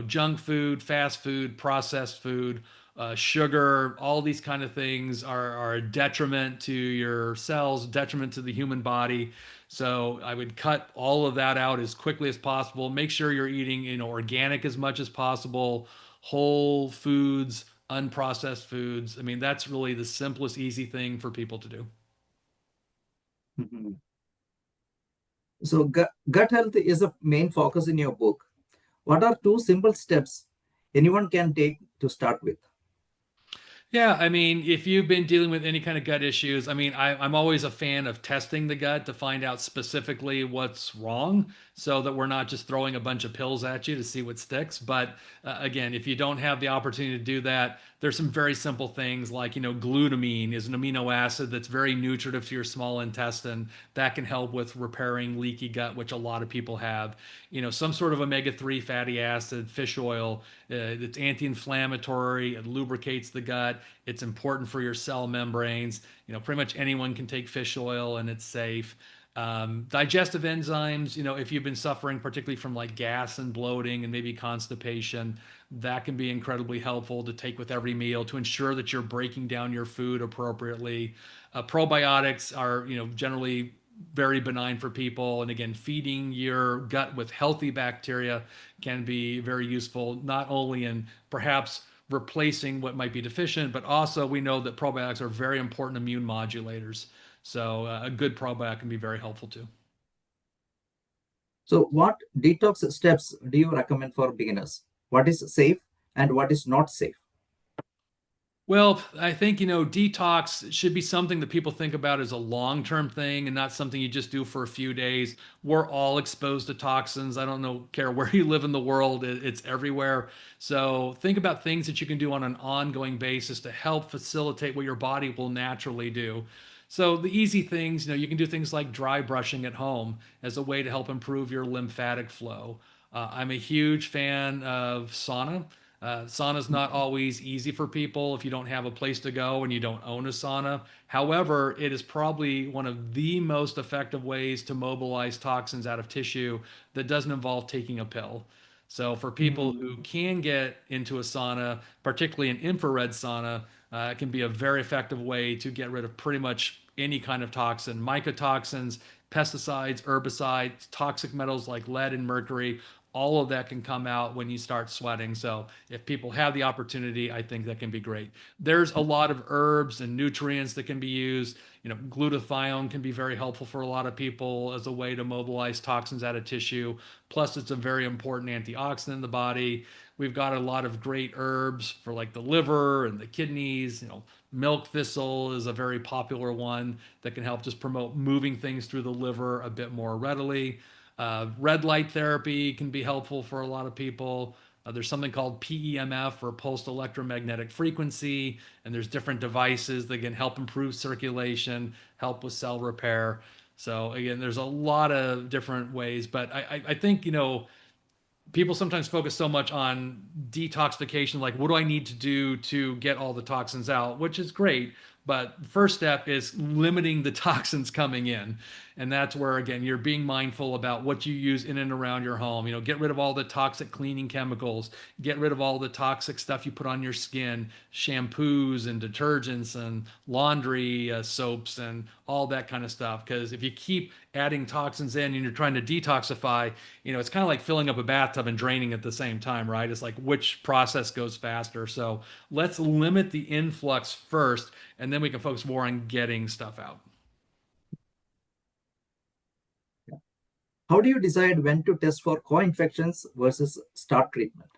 Junk food, fast food, processed food, sugar, all these kind of things are a detriment to your cells, detriment to the human body. So I would cut all of that out as quickly as possible. Make sure you're eating, organic as much as possible, whole foods, unprocessed foods. I mean, that's really the simplest, easy thing for people to do. Mhm. So gut health is a main focus in your book. What are two simple steps anyone can take to start with? Yeah, I mean, if you've been dealing with any kind of gut issues, I mean, I'm always a fan of testing the gut to find out specifically what's wrong so that we're not just throwing a bunch of pills at you to see what sticks. But again, if you don't have the opportunity to do that, there's some very simple things like, glutamine is an amino acid that's very nutritive to your small intestine that can help with repairing leaky gut, which a lot of people have. Some sort of omega-3 fatty acid, fish oil, it's anti-inflammatory, it lubricates the gut, it's important for your cell membranes. Pretty much anyone can take fish oil and it's safe. Digestive enzymes, if you've been suffering particularly from like gas and bloating and maybe constipation, that can be incredibly helpful to take with every meal to ensure that you're breaking down your food appropriately. Probiotics are, generally very benign for people. And again, feeding your gut with healthy bacteria can be very useful, not only in perhaps replacing what might be deficient, but also we know that probiotics are very important immune modulators. So a good probiotic can be very helpful too. So, what detox steps do you recommend for beginners? What is safe and what is not safe? Well, I think, detox should be something that people think about as a long-term thing and not something you just do for a few days. We're all exposed to toxins. I don't know, care where you live in the world, it's everywhere. So think about things that you can do on an ongoing basis to help facilitate what your body will naturally do. So the easy things, you can do things like dry brushing at home as a way to help improve your lymphatic flow. I'm a huge fan of sauna. Sauna is not always easy for people if you don't have a place to go and you don't own a sauna. However, it is probably one of the most effective ways to mobilize toxins out of tissue that doesn't involve taking a pill. So, for people who can get into a sauna, particularly an infrared sauna, it can be a very effective way to get rid of pretty much any kind of toxin, mycotoxins, pesticides, herbicides, toxic metals like lead and mercury. All of that can come out when you start sweating. So if people have the opportunity, I think that can be great. There's a lot of herbs and nutrients that can be used. Glutathione can be very helpful for a lot of people as a way to mobilize toxins out of tissue. Plus, it's a very important antioxidant in the body. We've got a lot of great herbs for like the liver and the kidneys. Milk thistle is a very popular one that can help just promote moving things through the liver a bit more readily. Red light therapy can be helpful for a lot of people. There's something called PEMF, or pulsed electromagnetic frequency, and there's different devices that can help improve circulation, help with cell repair. So again, there's a lot of different ways, but I think, people sometimes focus so much on detoxification, like what do I need to do to get all the toxins out, which is great. But the first step is limiting the toxins coming in. And that's where, again, you're being mindful about what you use in and around your home. Get rid of all the toxic cleaning chemicals, get rid of all the toxic stuff you put on your skin, shampoos and detergents and laundry soaps and all that kind of stuff. Because if you keep adding toxins in and you're trying to detoxify, it's kind of like filling up a bathtub and draining at the same time, right? It's like which process goes faster. So let's limit the influx first, and then we can focus more on getting stuff out. How do you decide when to test for co-infections versus start treatment?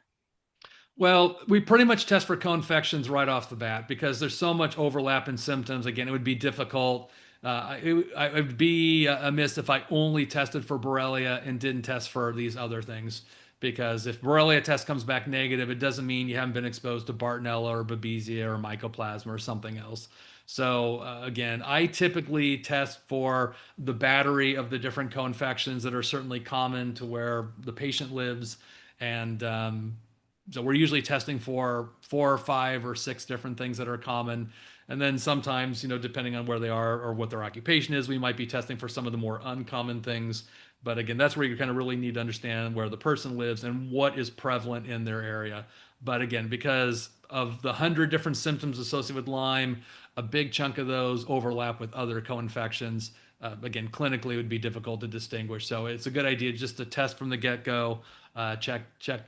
Well, we pretty much test for co-infections right off the bat because there's so much overlap in symptoms. Again, it would be difficult. It would be amiss if I only tested for Borrelia and didn't test for these other things. Because if Borrelia test comes back negative, it doesn't mean you haven't been exposed to Bartonella or Babesia or Mycoplasma or something else. So again, I typically test for the battery of the different co-infections that are certainly common to where the patient lives, and so we're usually testing for 4 or 5 or 6 different things that are common. And then sometimes, depending on where they are or what their occupation is, we might be testing for some of the more uncommon things. But again, that's where you kind of really need to understand where the person lives and what is prevalent in their area. But again, because of the 100 different symptoms associated with Lyme, a big chunk of those overlap with other co-infections. Again, clinically, it would be difficult to distinguish. So it's a good idea just to test from the get-go, check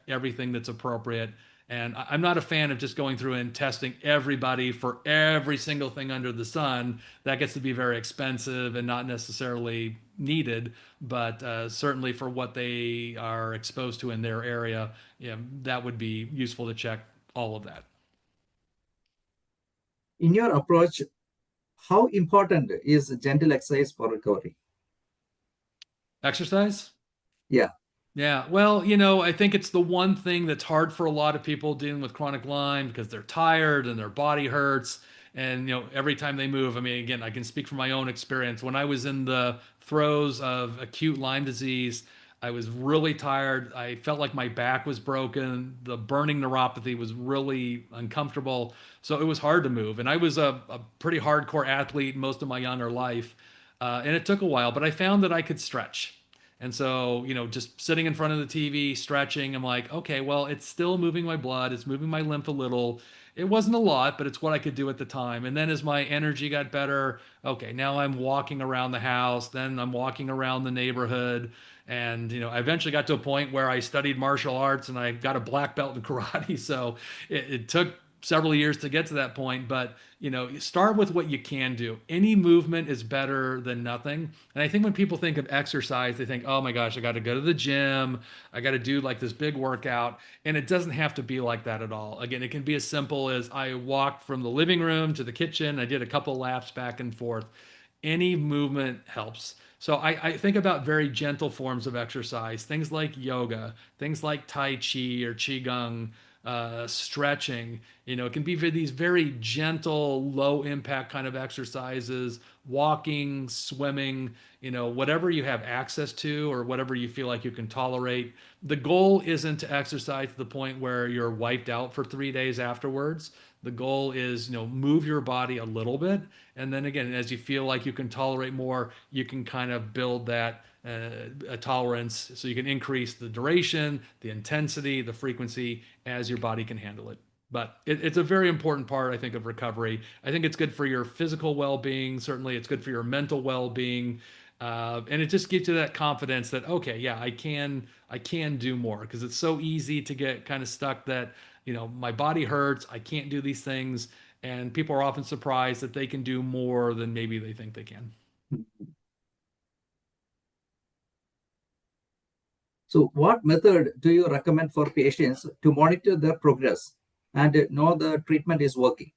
everything that's appropriate. And I'm not a fan of just going through and testing everybody for every single thing under the sun. That gets to be very expensive and not necessarily needed, but certainly for what they are exposed to in their area, that would be useful to check all of that. In your approach, how important is gentle exercise for recovery? Exercise? Yeah. Yeah, well, I think it's the one thing that's hard for a lot of people dealing with chronic Lyme because they're tired and their body hurts. And, every time they move, I mean, again, I can speak from my own experience. When I was in the throes of acute Lyme disease, I was really tired. I felt like my back was broken. The burning neuropathy was really uncomfortable. So it was hard to move. And I was a pretty hardcore athlete most of my younger life. And it took a while, but I found that I could stretch. And so, just sitting in front of the TV, stretching, I'm like, okay, well, it's still moving my blood. It's moving my lymph a little. It wasn't a lot, but it's what I could do at the time. And then as my energy got better, okay, now I'm walking around the house. Then I'm walking around the neighborhood. And, I eventually got to a point where I studied martial arts and I got a black belt in karate. So it took several years to get to that point, but start with what you can do. Any movement is better than nothing. And I think when people think of exercise, they think, oh my gosh, I got to go to the gym, I got to do like this big workout. And it doesn't have to be like that at all. Again, it can be as simple as I walked from the living room to the kitchen, I did a couple laps back and forth. Any movement helps. So I think about very gentle forms of exercise, things like yoga, things like Tai Chi or Qigong, stretching. It can be these very gentle, low impact kind of exercises, walking, swimming, whatever you have access to or whatever you feel like you can tolerate. The goal isn't to exercise to the point where you're wiped out for 3 days afterwards. The goal is, move your body a little bit. And then again, as you feel like you can tolerate more, you can kind of build that a tolerance so you can increase the duration, the intensity, the frequency as your body can handle it. But it's a very important part, I think, of recovery. I think it's good for your physical well-being. Certainly, it's good for your mental well-being. And it just gives you that confidence that, okay, yeah, I can do more, because it's so easy to get kind of stuck that, my body hurts, I can't do these things. And people are often surprised that they can do more than maybe they think they can. So what method do you recommend for patients to monitor their progress and know the treatment is working?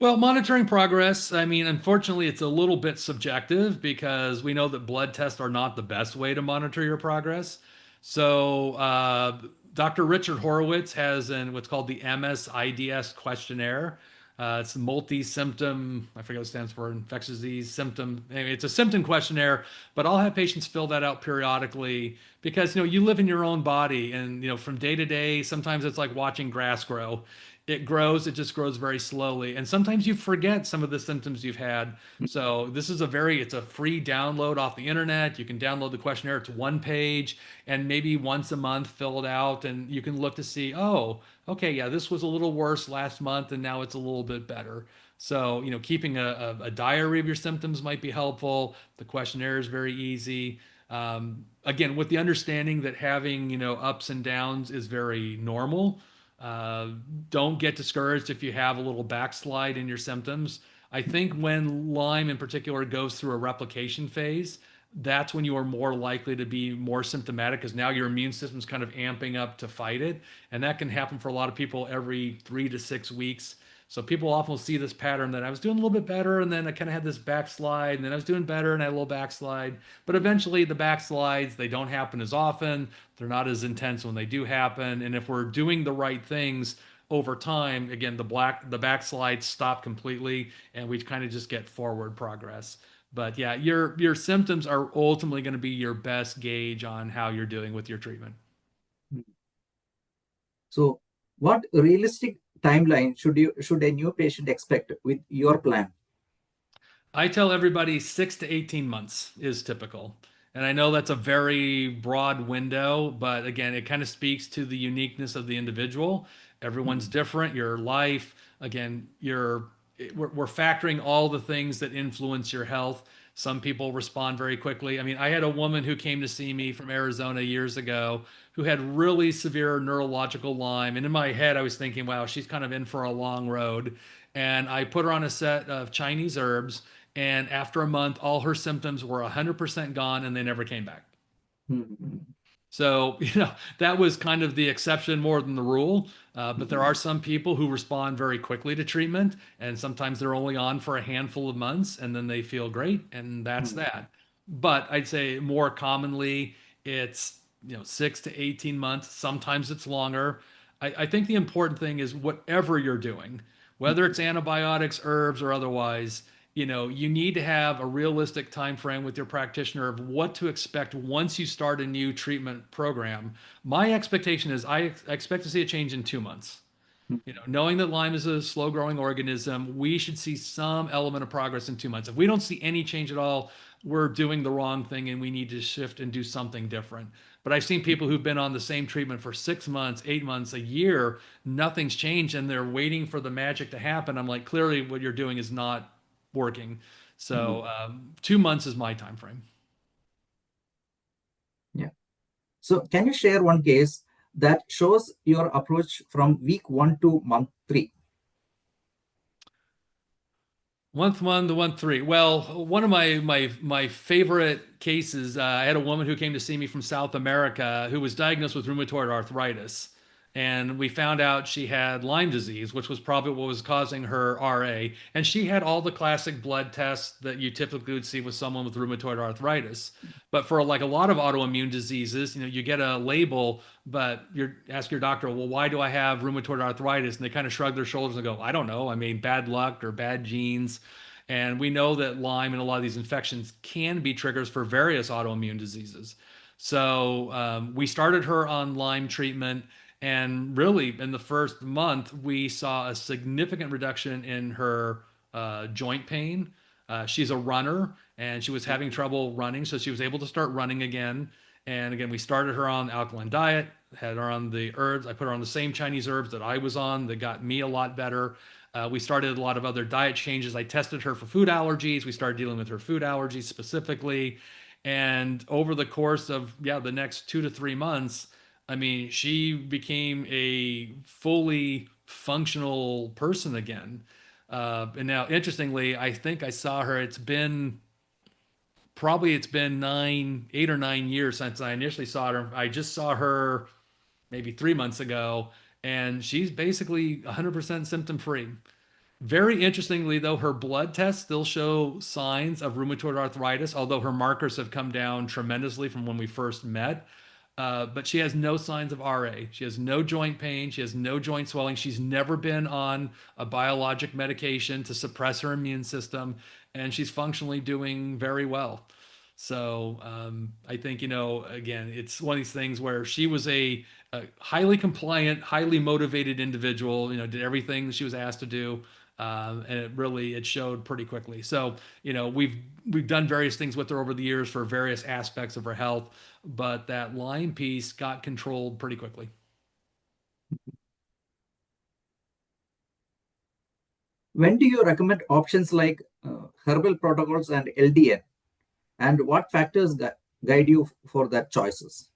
Well, monitoring progress, I mean, unfortunately, it's a little bit subjective because we know that blood tests are not the best way to monitor your progress. So, Dr. Richard Horowitz has what's called the MS-IDS questionnaire. It's a multi-symptom, I forget what it stands for, infectious disease symptom. Anyway, it's a symptom questionnaire, but I'll have patients fill that out periodically because you live in your own body, and from day to day, sometimes it's like watching grass grow. It grows, it just grows very slowly, and sometimes you forget some of the symptoms you've had. So this is it's a free download off the internet. You can download the questionnaire. It's one page, and maybe once a month fill it out, and you can look to see, oh, okay, yeah, this was a little worse last month and now it's a little bit better. So keeping a diary of your symptoms might be helpful. The questionnaire is very easy. Again, with the understanding that having ups and downs is very normal. uh, don't get discouraged if you have a little backslide in your symptoms. I think when Lyme in particular goes through a replication phase, that's when you are more likely to be more symptomatic because now your immune system's kind of amping up to fight it. And that can happen for a lot of people every 3 to 6 weeks. So people often will see this pattern that I was doing a little bit better and then I kind of had this backslide and then I was doing better and I had a little backslide. But eventually the backslides, they don't happen as often. They're not as intense when they do happen. And if we're doing the right things over time, again, the backslides stop completely and we kind of just get forward progress. But yeah, your symptoms are ultimately going to be your best gauge on how you're doing with your treatment. So, what realistic timeline should a new patient expect with your plan? I tell everybody 6 to 18 months is typical. And I know that's a very broad window, but again, it kind of speaks to the uniqueness of the individual. Everyone's different. Your life, again, we're factoring all the things that influence your health. Some people respond very quickly. I mean, I had a woman who came to see me from Arizona years ago who had really severe neurological Lyme. And in my head, I was thinking, wow, she's kind of in for a long road. And I put her on a set of Chinese herbs. And after a month, all her symptoms were 100% gone and they never came back. Mhm. So, that was kind of the exception more than the rule. But there are some people who respond very quickly to treatment, and sometimes they're only on for a handful of months and then they feel great, and that's that. But I'd say more commonly, it's 6 to 18 months. Sometimes it's longer. I think the important thing is whatever you're doing, whether it's antibiotics, herbs, or otherwise, you need to have a realistic time frame with your practitioner of what to expect once you start a new treatment program. My expectation is I expect to see a change in 2 months. Knowing that Lyme is a slow growing organism, we should see some element of progress in 2 months. If we don't see any change at all, we're doing the wrong thing and we need to shift and do something different. But I've seen people who've been on the same treatment for 6 months, 8 months, a year, nothing's changed, and they're waiting for the magic to happen. I'm like, clearly what you're doing is not working. So 2 months is my time frame. Yeah. So, can you share one case that shows your approach from week 1 to month 3? Month one to month three. Well, one of my favorite cases, I had a woman who came to see me from South America who was diagnosed with rheumatoid arthritis, and we found out she had Lyme disease, which was probably what was causing her RA. And she had all the classic blood tests that you typically would see with someone with rheumatoid arthritis. But for like a lot of autoimmune diseases, you get a label, but you ask your doctor, well, why do I have rheumatoid arthritis? And they kind of shrug their shoulders and go, I don't know. I mean, bad luck or bad genes. And we know that Lyme and a lot of these infections can be triggers for various autoimmune diseases. So we started her on Lyme treatment. And really, in the first month, we saw a significant reduction in her joint pain. She's a runner and she was having trouble running. So she was able to start running again. And again, we started her on the alkaline diet, had her on the herbs. I put her on the same Chinese herbs that I was on that got me a lot better. We started a lot of other diet changes. I tested her for food allergies. We started dealing with her food allergies specifically. And over the course of, the next 2 to 3 months, I mean, she became a fully functional person again. And now, interestingly, I think I saw her. It's been 8 or 9 years since I initially saw her. I just saw her maybe 3 months ago, and she's basically 100% symptom free. Very interestingly, though, her blood tests still show signs of rheumatoid arthritis, although her markers have come down tremendously from when we first met. but she has no signs of RA. She has no joint pain. She has no joint swelling. She's never been on a biologic medication to suppress her immune system, and she's functionally doing very well. So I think, again, it's one of these things where she was a highly compliant, highly motivated individual, did everything she was asked to do. And it showed pretty quickly. So, we've done various things with her over the years for various aspects of her health, but that Lyme piece got controlled pretty quickly. When do you recommend options like herbal protocols and LDN? And what factors guide you for that choices?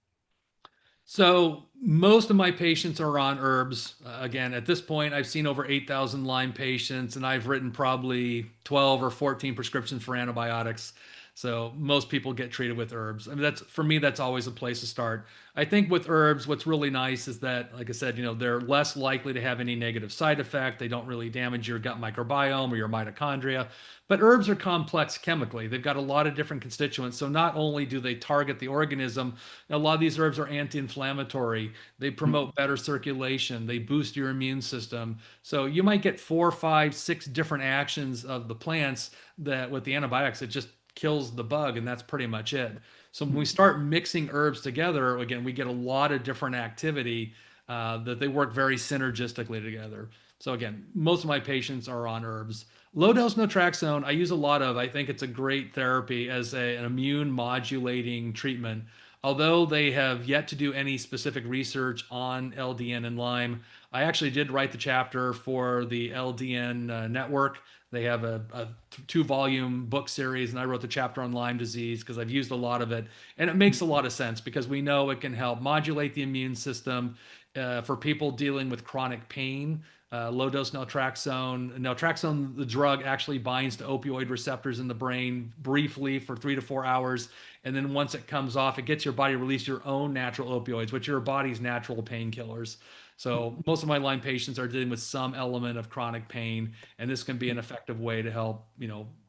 So most of my patients are on herbs. Again, at this point, I've seen over 8,000 Lyme patients, and I've written probably 12 or 14 prescriptions for antibiotics. So most people get treated with herbs. I mean, that's for me, that's always a place to start. I think with herbs, what's really nice is that, like I said, they're less likely to have any negative side effect. They don't really damage your gut microbiome or your mitochondria. But herbs are complex chemically. They've got a lot of different constituents. So not only do they target the organism, a lot of these herbs are anti-inflammatory. They promote better circulation. They boost your immune system. So you might get 4, 5, 6 different actions of the plants that with the antibiotics, it just kills the bug, and that's pretty much it. So when we start mixing herbs together, again, we get a lot of different activity that they work very synergistically together. So again, most of my patients are on herbs. Low dose naltrexone, I use a lot of. I think it's a great therapy as an immune modulating treatment. Although they have yet to do any specific research on LDN and Lyme, I actually did write the chapter for the LDN network. They have a 2-volume book series, and I wrote the chapter on Lyme disease because I've used a lot of it. And it makes a lot of sense because we know it can help modulate the immune system for people dealing with chronic pain. Low dose naltrexone. Naltrexone, the drug, actually binds to opioid receptors in the brain briefly for 3 to 4 hours. And then once it comes off, it gets your body to release your own natural opioids, which are your body's natural painkillers. So most of my Lyme patients are dealing with some element of chronic pain, and this can be an effective way to help,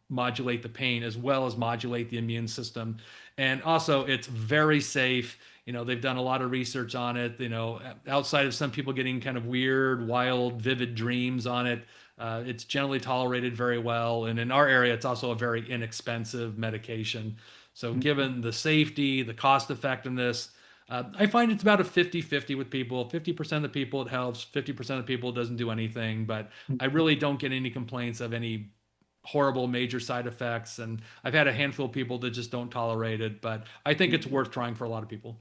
modulate the pain as well as modulate the immune system. And also, it's very safe. They've done a lot of research on it. Outside of some people getting kind of weird, wild, vivid dreams on it, it's generally tolerated very well. And in our area, it's also a very inexpensive medication. So, given the safety, the cost effectiveness, I find it's about a 50-50 with people. 50% of the people it helps, 50% of the people it doesn't do anything. But I really don't get any complaints of any horrible major side effects. And I've had a handful of people that just don't tolerate it. But I think it's worth trying for a lot of people.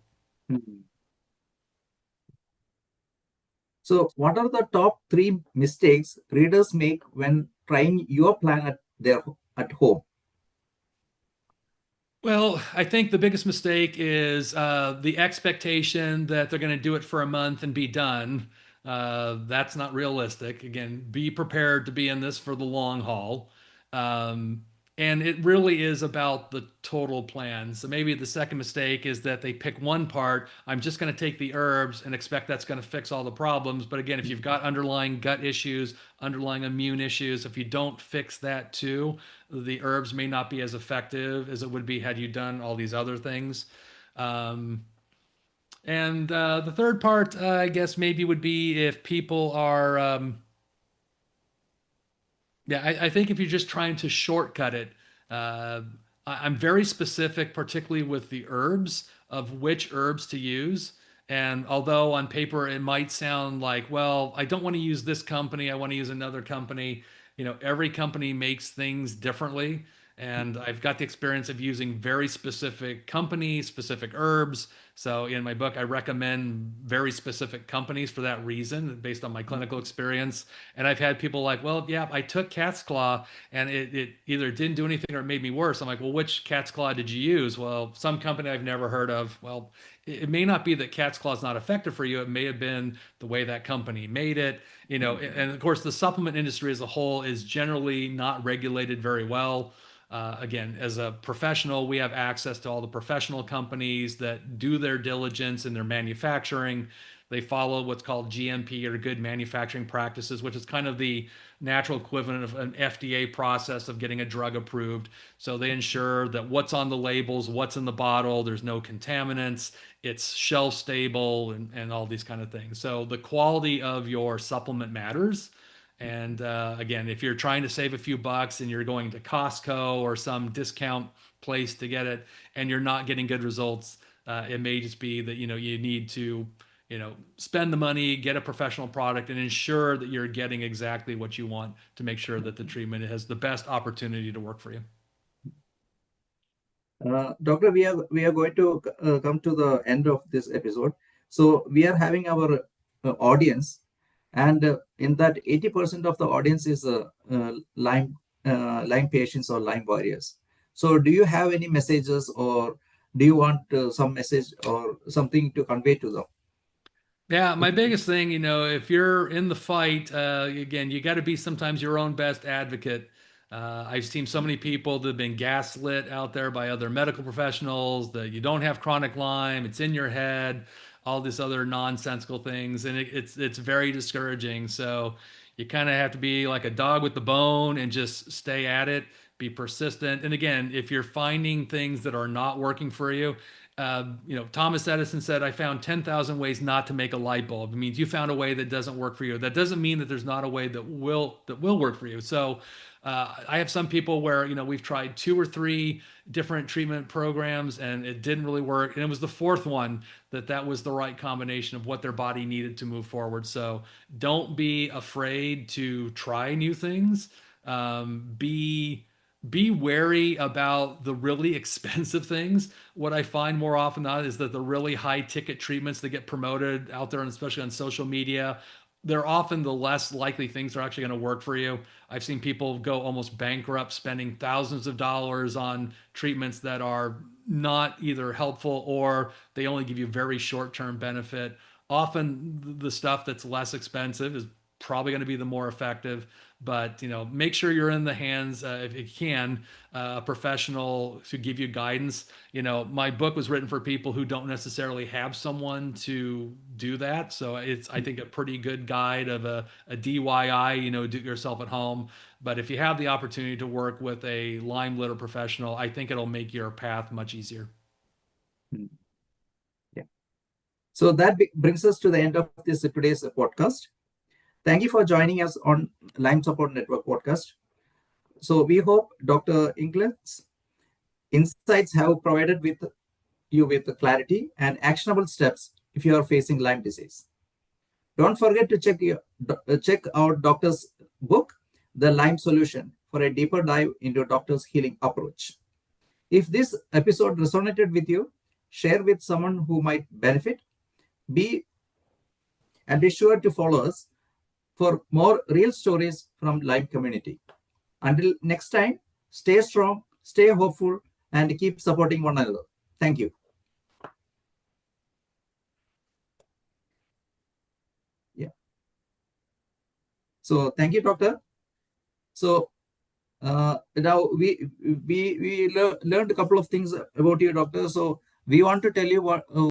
So, what are the top 3 mistakes readers make when trying your plan at home? Well, I think the biggest mistake is the expectation that they're going to do it for a month and be done. That's not realistic. Again, be prepared to be in this for the long haul. Um, and it really is about the total plan. So maybe the second mistake is that they pick one part. I'm just going to take the herbs and expect that's going to fix all the problems. But again, if you've got underlying gut issues, underlying immune issues, if you don't fix that too, the herbs may not be as effective as it would be had you done all these other things. Um, and the third part, I guess, maybe would be if people are, yeah, I think if you're just trying to shortcut it, uh, I'm very specific, particularly with the herbs, of which herbs to use. And although on paper it might sound like, well, I don't want to use this company, I want to use another company. Every company makes things differently. And I've got the experience of using very specific companies, specific herbs. So in my book, I recommend very specific companies for that reason, based on my clinical experience. And I've had people like, well, yeah, I took cat's claw and it either didn't do anything or it made me worse. I'm like, well, which cat's claw did you use? Well, some company I've never heard of. Well, it may not be that cat's claw is not effective for you. It may have been the way that company made it. And of course, the supplement industry as a whole is generally not regulated very well. Again, as a professional, we have access to all the professional companies that do their diligence in their manufacturing. They follow what's called GMP, or good manufacturing practices, which is kind of the natural equivalent of an FDA process of getting a drug approved. So they ensure that what's on the labels, what's in the bottle, there's no contaminants, it's shelf stable, and all these kind of things. So the quality of your supplement matters. And again, if you're trying to save a few bucks and you're going to Costco or some discount place to get it, and you're not getting good results, it may just be that you need to spend the money, get a professional product, and ensure that you're getting exactly what you want to make sure that the treatment has the best opportunity to work for you. Doctor, we are going to come to the end of this episode. So we are having our audience, and in that 80% of the audience is Lyme patients or Lyme warriors. So do you have any messages, or do you want some message or something to convey to them? Yeah, my biggest thing, if you're in the fight, again, you got to be sometimes your own best advocate. I've seen so many people that have been gaslit out there by other medical professionals that you don't have chronic Lyme, it's in your head, all these other nonsensical things, and it's very discouraging. So you kind of have to be like a dog with the bone and just stay at it, be persistent. And again, if you're finding things that are not working for you, Thomas Edison said, "I found 10,000 ways not to make a light bulb." It means you found a way that doesn't work for you. That doesn't mean that there's not a way that will work for you. So I have some people where we've tried 2 or 3 different treatment programs and it didn't really work, and it was the 4th one that was the right combination of what their body needed to move forward. So don't be afraid to try new things. Be wary about the really expensive things. What I find more often than not is that the really high ticket treatments that get promoted out there, and especially on social media, they're often the less likely things that are actually going to work for you. I've seen people go almost bankrupt spending thousands of dollars on treatments that are not either helpful, or they only give you very short-term benefit. Often the stuff that's less expensive is probably going to be the more effective. But make sure you're in the hands, if you can, a professional to give you guidance. My book was written for people who don't necessarily have someone to do that, so it's, I think, a pretty good guide of a DIY, do it yourself at home. But if you have the opportunity to work with a Lyme litter professional, I think it'll make your path much easier. Yeah. So that brings us to the end of this today's podcast. Thank you for joining us on Lyme Support Network podcast. So we hope Dr. Ingels' insights have provided you with clarity and actionable steps if you are facing Lyme disease. Don't forget to check out Doctor's book, The Lyme Solution, for a deeper dive into Doctor's healing approach. If this episode resonated with you, share with someone who might benefit. Be sure to follow us for more real stories from Lyme community. Until next time, stay strong, stay hopeful, and keep supporting one another. Thank you. Yeah. So thank you, Doctor. So now we learned a couple of things about you, Doctor. So we want to tell you